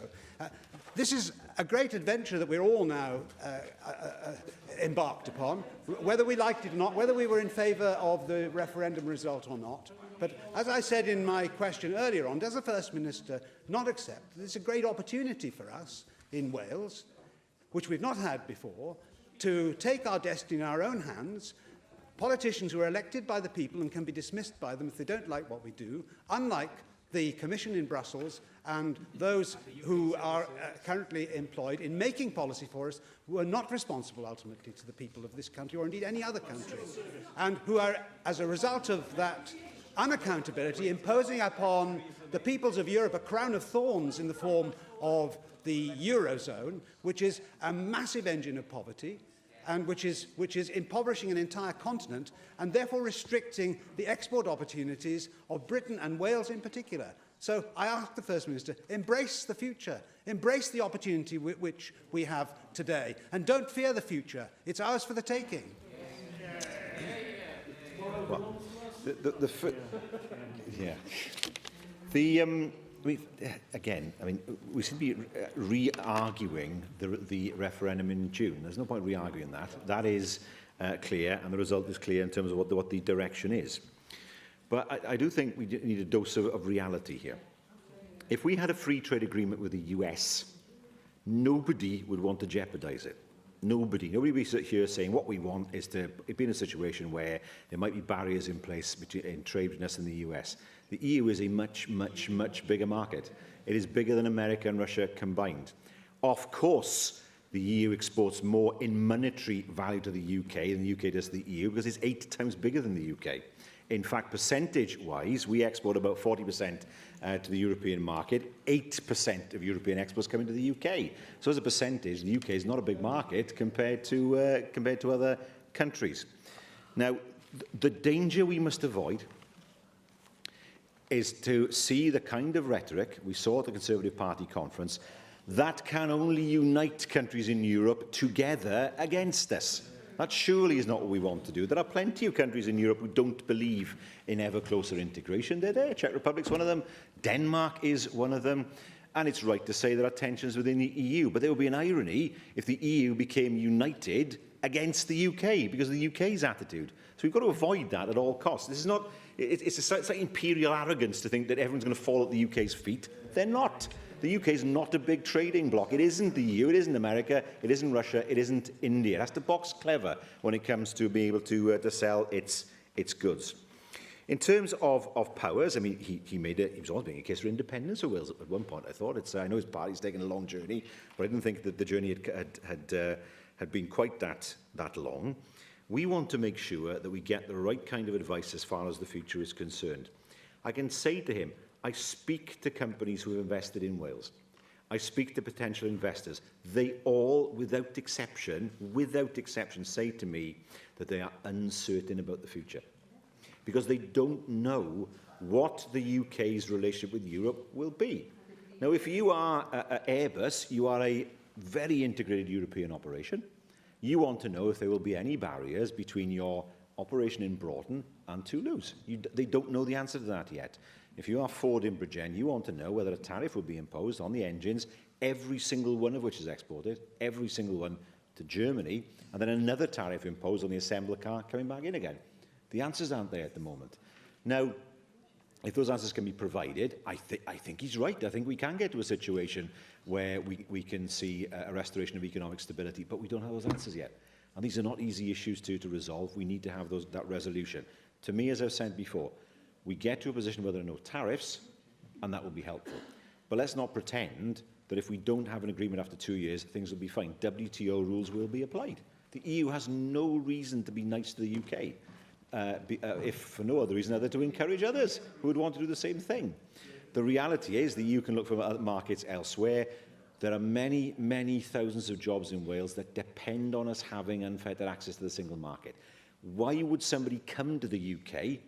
This is a great adventure that we're all now embarked upon, whether we liked it or not, whether we were in favour of the referendum result or not. But as I said in my question earlier on, does the First Minister not accept that it's a great opportunity for us in Wales, which we've not had before, to take our destiny in our own hands, politicians who are elected by the people and can be dismissed by them if they don't like what we do, unlike the Commission in Brussels and those who are currently employed in making policy for us, who are not responsible ultimately to the people of this country or indeed any other country, and who are, as a result of that unaccountability, imposing upon the peoples of Europe a crown of thorns in the form of the Eurozone, which is a massive engine of poverty, and which is impoverishing an entire continent and therefore restricting the export opportunities of Britain and Wales in particular. So I ask the First Minister, embrace the future, embrace the opportunity which we have today, and don't fear the future. It's ours for the taking. Well, again, I mean, we seem to be re-arguing the referendum in June. There's no point re-arguing that. That is clear, and the result is clear in terms of what the direction is. But I do think we need a dose of reality here. If we had a free trade agreement with the US, nobody would want to jeopardise it. Nobody would be here saying what we want is to be in a situation where there might be barriers in place in trade between us and the US. The EU is a much, much, much bigger market. It is bigger than America and Russia combined. Of course, the EU exports more in monetary value to the UK than the UK does to the EU because it's 8 times bigger than the UK. In fact, percentage-wise, we export about 40% to the European market. 8% of European exports come into the UK. So as a percentage, the UK is not a big market compared to other countries. Now, the danger we must avoid is to see the kind of rhetoric we saw at the Conservative Party conference that can only unite countries in Europe together against us. That surely is not what we want to do. There are plenty of countries in Europe who don't believe in ever closer integration. They're there. Czech Republic's one of them. Denmark is one of them. And it's right to say there are tensions within the EU. But there would be an irony if the EU became united against the UK because of the UK's attitude. So we've got to avoid that at all costs. This is not, it's a slight imperial arrogance to think that everyone's going to fall at the UK's feet. They're not. The UK is not a big trading bloc. It isn't the EU, it isn't America, it isn't Russia, it isn't India. It has to box clever when it comes to being able to sell its goods. In terms of powers, I mean, he was always making a case for independence of Wales at one point, I thought. I know his party's taken a long journey, but I didn't think that the journey had been quite that long. We want to make sure that we get the right kind of advice as far as the future is concerned. I can say to him, I speak to companies who have invested in Wales. I speak to potential investors. They all, without exception, say to me that they are uncertain about the future because they don't know what the UK's relationship with Europe will be. Now, if you are Airbus, you are a very integrated European operation. You want to know if there will be any barriers between your operation in Broughton and Toulouse. They don't know the answer to that yet. If you are Ford in Bridgend, you want to know whether a tariff will be imposed on the engines, every single one of which is exported, every single one to Germany, and then another tariff imposed on the assembler car coming back in again. The answers aren't there at the moment. Now, if those answers can be provided, I think he's right. I think we can get to a situation where we can see a restoration of economic stability, but we don't have those answers yet. And these are not easy issues to resolve. We need to have that resolution. To me, as I've said before, we get to a position where there are no tariffs, and that will be helpful. But let's not pretend that if we don't have an agreement after 2 years, things will be fine. WTO rules will be applied. The EU has no reason to be nice to the UK, if for no other reason other to encourage others who would want to do the same thing. The reality is the EU can look for other markets elsewhere. There are many, many thousands of jobs in Wales that depend on us having unfettered access to the single market. Why would somebody come to the UK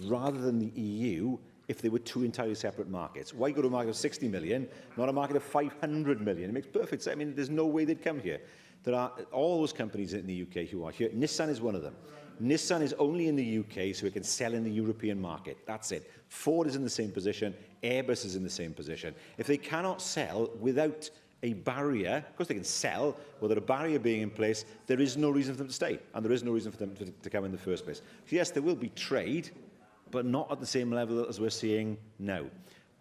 rather than the EU if they were two entirely separate markets? Why go to a market of 60 million, not a market of 500 million? It makes perfect sense. I mean, there's no way they'd come here. There are all those companies in the UK who are here. Nissan is one of them. Nissan is only in the UK so it can sell in the European market. That's it. Ford is in the same position. Airbus is in the same position. If they cannot sell without a barrier, of course they can sell, without a barrier being in place, there is no reason for them to stay. And there is no reason for them to come in the first place. So yes, there will be trade, but not at the same level as we're seeing now.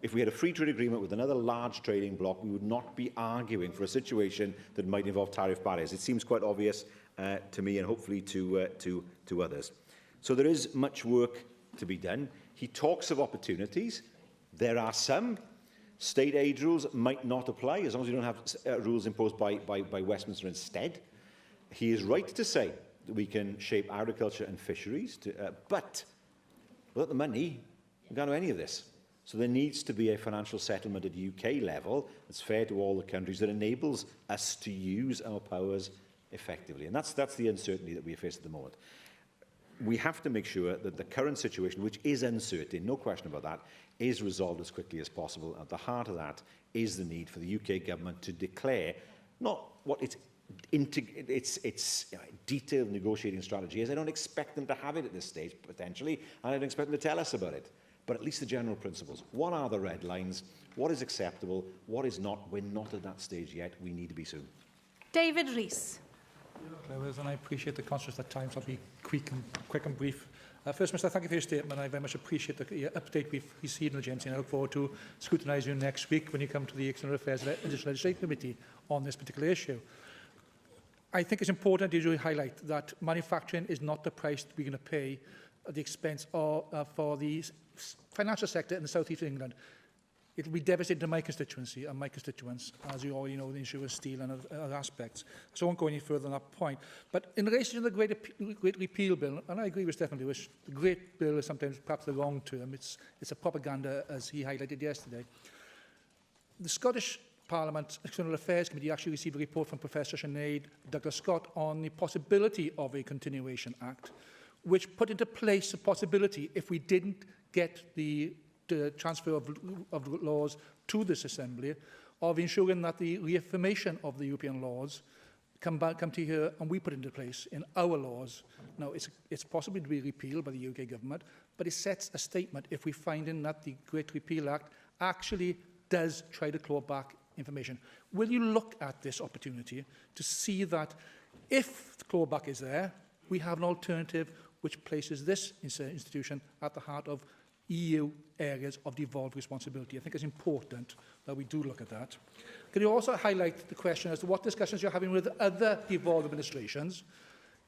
If we had a free trade agreement with another large trading bloc, we would not be arguing for a situation that might involve tariff barriers. It seems quite obvious to me and hopefully to others. So there is much work to be done. He talks of opportunities. There are some. State aid rules might not apply as long as you don't have rules imposed by Westminster instead. He is right to say that we can shape agriculture and fisheries, but without the money, we can't do any of this. So there needs to be a financial settlement at UK level that's fair to all the countries that enables us to use our powers effectively. And that's the uncertainty that we face at the moment. We have to make sure that the current situation, which is uncertain, no question about that, is resolved as quickly as possible. At the heart of that is the need for the UK government to declare not what its detailed negotiating strategy is. I don't expect them to have it at this stage, potentially, and I don't expect them to tell us about it. But at least the general principles. What are the red lines? What is acceptable? What is not? We're not at that stage yet. We need to be soon. David Rees. Lewis, and I appreciate the conscious at times. I'll be quick and brief. First, Minister, thank you for your statement. I very much appreciate the update we've received in the agency, and I look forward to scrutinising you next week when you come to the External Affairs and Legislative Committee on this particular issue. I think it's important to highlight that manufacturing is not the price we're going to pay at the expense of, for the financial sector in the south east of England. It will be devastating to my constituency and my constituents, as you already know, the issue of steel and other aspects. So I won't go any further on that point. But in relation to the Great Repeal Bill, and I agree with Stephen Lewis, the Great Bill is sometimes perhaps the wrong term. It's a propaganda, as he highlighted yesterday. The Scottish Parliament External Affairs Committee actually received a report from Professor Sinead Douglas Scott on the possibility of a Continuation Act, which put into place a possibility, if we didn't get the transfer of laws to this Assembly, of ensuring that the reaffirmation of the European laws come to here and we put into place in our laws. Now, it's possible to be repealed by the UK government, but it sets a statement if we find in that the Great Repeal Act actually does try to claw back information. Will you look at this opportunity to see that if the clawback is there, we have an alternative which places this institution at the heart of EU areas of devolved responsibility? I think it's important that we do look at that. Can you also highlight the question as to what discussions you're having with other devolved administrations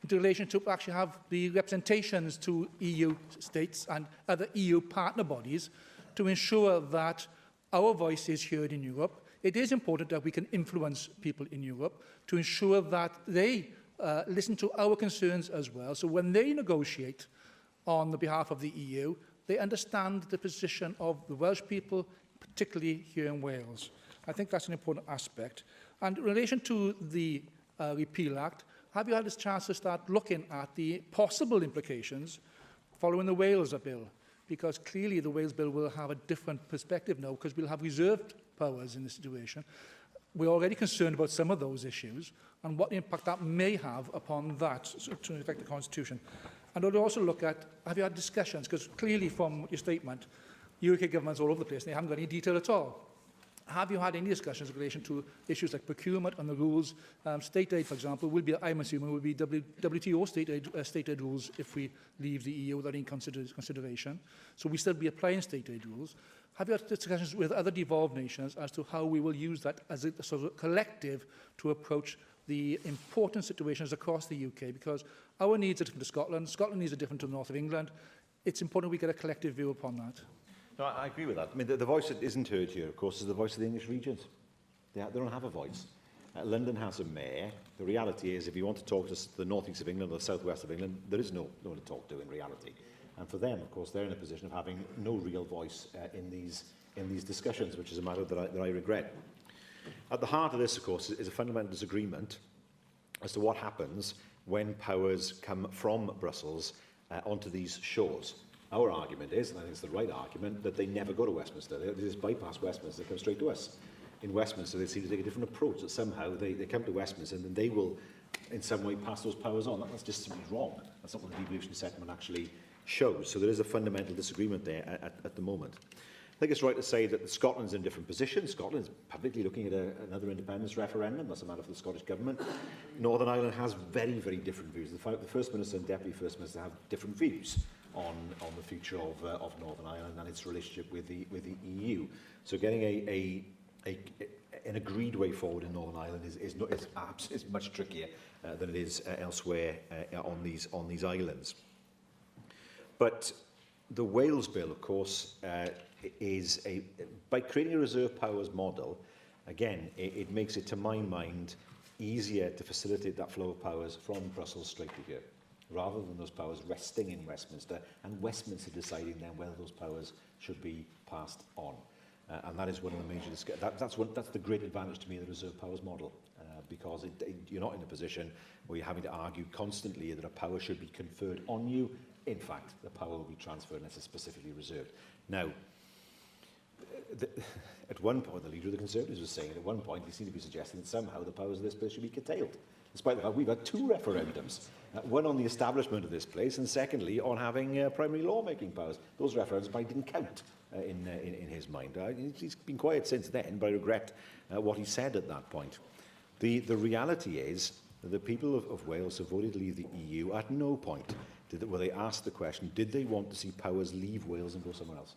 in relation to actually have the representations to EU states and other EU partner bodies to ensure that our voice is heard in Europe? It is important that we can influence people in Europe to ensure that they listen to our concerns as well. So when they negotiate on the behalf of the EU, they understand the position of the Welsh people, particularly here in Wales. I think that's an important aspect. And in relation to the Repeal Act, have you had a chance to start looking at the possible implications following the Wales Bill? Because clearly the Wales Bill will have a different perspective now, because we'll have reserved powers in this situation. We're already concerned about some of those issues and what impact that may have upon that to affect the Constitution. And I'll also look at, have you had discussions? Because clearly from your statement, UK governments all over the place, and they haven't got any detail at all. Have you had any discussions in relation to issues like procurement and the rules? State aid, for example, will be, I'm assuming, will be WTO state aid rules if we leave the EU without any consideration. So we still be applying state aid rules. Have you had discussions with other devolved nations as to how we will use that as a sort of collective to approach the important situations across the UK? Because our needs are different to Scotland. Scotland needs are different to the north of England. It's important we get a collective view upon that. No, I agree with that. I mean, the voice that isn't heard here, of course, is the voice of the English regions. They don't have a voice. London has a mayor. The reality is, if you want to talk to the northeast of England or the southwest of England, there is no one to talk to in reality. And for them, of course, they're in a position of having no real voice in these discussions, which is a matter that I regret. At the heart of this, of course, is a fundamental disagreement as to what happens when powers come from Brussels onto these shores. Our argument is, and I think it's the right argument, that they never go to Westminster. They just bypass Westminster, they come straight to us. In Westminster, they seem to take a different approach, that somehow they come to Westminster and then they will, in some way, pass those powers on. That's just simply wrong. That's not what the devolution settlement actually shows. So there is a fundamental disagreement there at the moment. I think it's right to say that Scotland's in a different position. Scotland's publicly looking at another independence referendum. That's a matter for the Scottish Government. Northern Ireland has very, very different views. The First Minister and Deputy First Minister have different views on the future of Northern Ireland and its relationship with the EU. So getting an agreed way forward in Northern Ireland is much trickier than it is elsewhere on these islands. But the Wales Bill, of course, is by creating a reserve powers model, again, it makes it, to my mind, easier to facilitate that flow of powers from Brussels straight to here, rather than those powers resting in Westminster and Westminster deciding then whether those powers should be passed on. And that is one of the major that's the great advantage to me of the reserve powers model, because you're not in a position where you're having to argue constantly that a power should be conferred on you. In fact, the power will be transferred unless it's specifically reserved. Now, at one point, the leader of the Conservatives was saying at one point he seemed to be suggesting that somehow the powers of this place should be curtailed, despite the fact we've had two referendums, one on the establishment of this place and secondly on having primary lawmaking powers. Those referendums probably didn't count in his mind. He's been quiet since then, but I regret what he said at that point. The reality is The people of Wales have voted to leave the EU. At no point were they asked the question, did they want to see powers leave Wales and go somewhere else?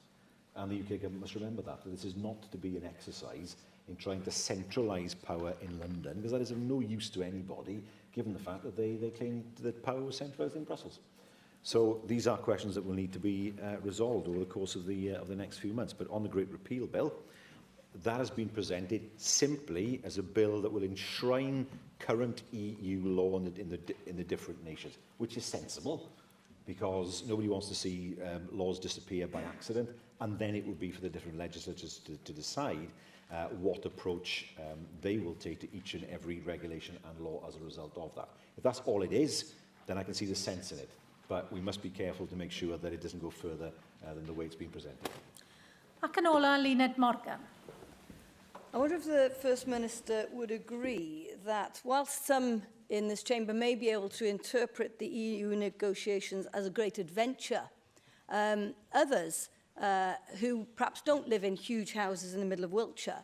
And the UK government must remember that this is not to be an exercise in trying to centralise power in London, because that is of no use to anybody, given the fact that they claim that power was centralised in Brussels. So these are questions that will need to be resolved over the course of the next few months. But on the Great Repeal Bill, that has been presented simply as a bill that will enshrine current EU law in the different nations, which is sensible, because nobody wants to see laws disappear by accident, and then it would be for the different legislatures to decide what approach they will take to each and every regulation and law as a result of that. If that's all it is, then I can see the sense in it. But we must be careful to make sure that it doesn't go further than the way it's been presented. Ac yn ola, Luned Morgan. I wonder if the First Minister would agree that whilst some in this chamber may be able to interpret the EU negotiations as a great adventure, others who perhaps don't live in huge houses in the middle of Wiltshire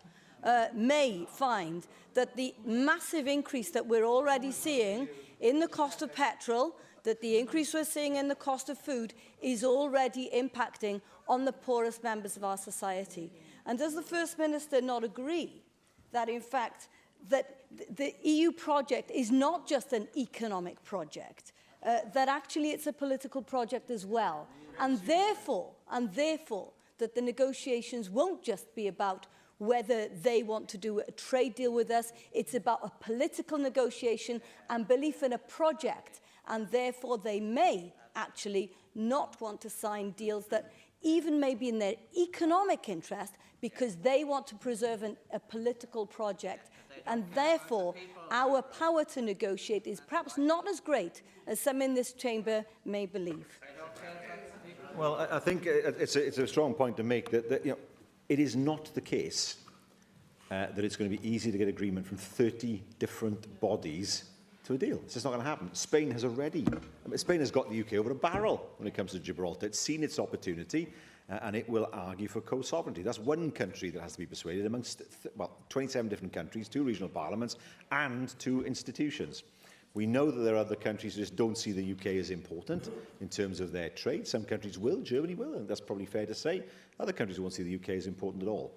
may find that the massive increase that we're already seeing in the cost of petrol, that the increase we're seeing in the cost of food is already impacting on the poorest members of our society. And does the First Minister not agree that, in fact, that the EU project is not just an economic project, that actually it's a political project as well, and therefore, that the negotiations won't just be about whether they want to do a trade deal with us, it's about a political negotiation and belief in a project, and therefore they may actually not want to sign deals that even may be in their economic interest because they want to preserve a political project. And therefore, our power to negotiate is perhaps not as great as some in this chamber may believe. Well, I think it's a strong point to make that you know, it is not the case that it's going to be easy to get agreement from 30 different bodies to a deal. It's just not going to happen. Spain has Spain has got the UK over a barrel when it comes to Gibraltar. It's seen its opportunity and it will argue for co-sovereignty. That's one country that has to be persuaded amongst 27 different countries, 2 regional parliaments and 2 institutions. We know that there are other countries who just don't see the UK as important in terms of their trade. Some countries will, Germany will, and that's probably fair to say. Other countries won't see the UK as important at all.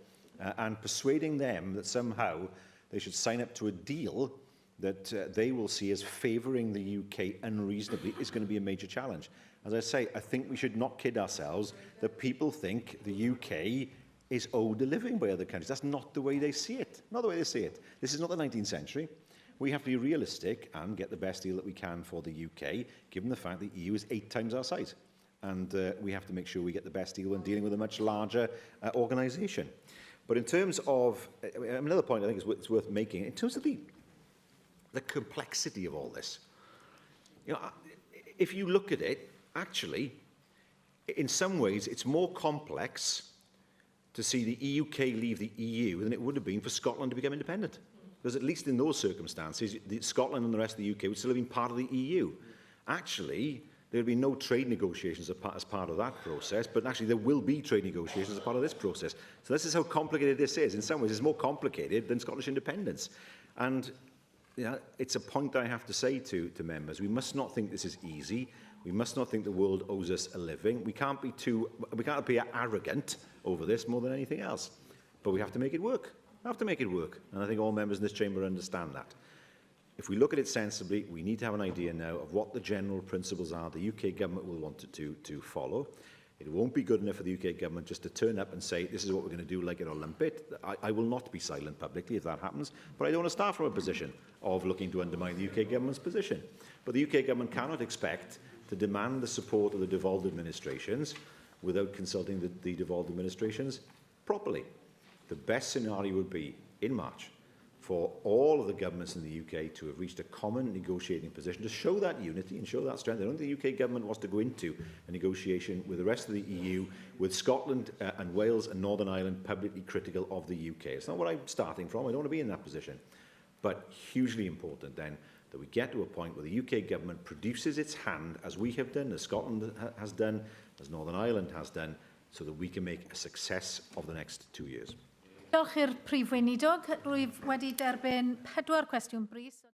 And persuading them that somehow they should sign up to a deal that they will see as favouring the UK unreasonably is going to be a major challenge. As I say, I think we should not kid ourselves that people think the UK is owed a living by other countries. That's not the way they see it. Not the way they see it. This is not the 19th century. We have to be realistic and get the best deal that we can for the UK, given the fact that the EU is 8 times our size. And we have to make sure we get the best deal when dealing with a much larger organisation. But in terms of, another point I think it's worth making, in terms of the complexity of all this, you know, if you look at it, actually, in some ways, it's more complex to see the UK leave the EU than it would have been for Scotland to become independent. Because at least in those circumstances, Scotland and the rest of the UK would still have been part of the EU. Actually, there will be no trade negotiations as part of that process, but actually there will be trade negotiations as part of this process. So this is how complicated this is. In some ways, it's more complicated than Scottish independence. And you know, it's a point that I have to say to members. We must not think this is easy. We must not think the world owes us a living. We can't be arrogant over this more than anything else. But we have to make it work. We have to make it work. And I think all members in this chamber understand that. If we look at it sensibly, we need to have an idea now of what the general principles are the UK government will want to follow. It won't be good enough for the UK government just to turn up and say, this is what we're going to do like an Olympic. I will not be silent publicly if that happens, but I don't want to start from a position of looking to undermine the UK government's position. But the UK government cannot expect to demand the support of the devolved administrations without consulting the devolved administrations properly. The best scenario would be, in March, for all of the governments in the UK to have reached a common negotiating position to show that unity and show that strength. I don't think the UK government wants to go into a negotiation with the rest of the EU, with Scotland and Wales and Northern Ireland publicly critical of the UK. It's not what I'm starting from. I don't want to be in that position. But hugely important then that we get to a point where the UK government produces its hand, as we have done, as Scotland has done, as Northern Ireland has done, so that we can make a success of the next 2 years. Diolch i'r Prif Weinidog. Rwyf wedi derbyn 4 cwestiwn brys.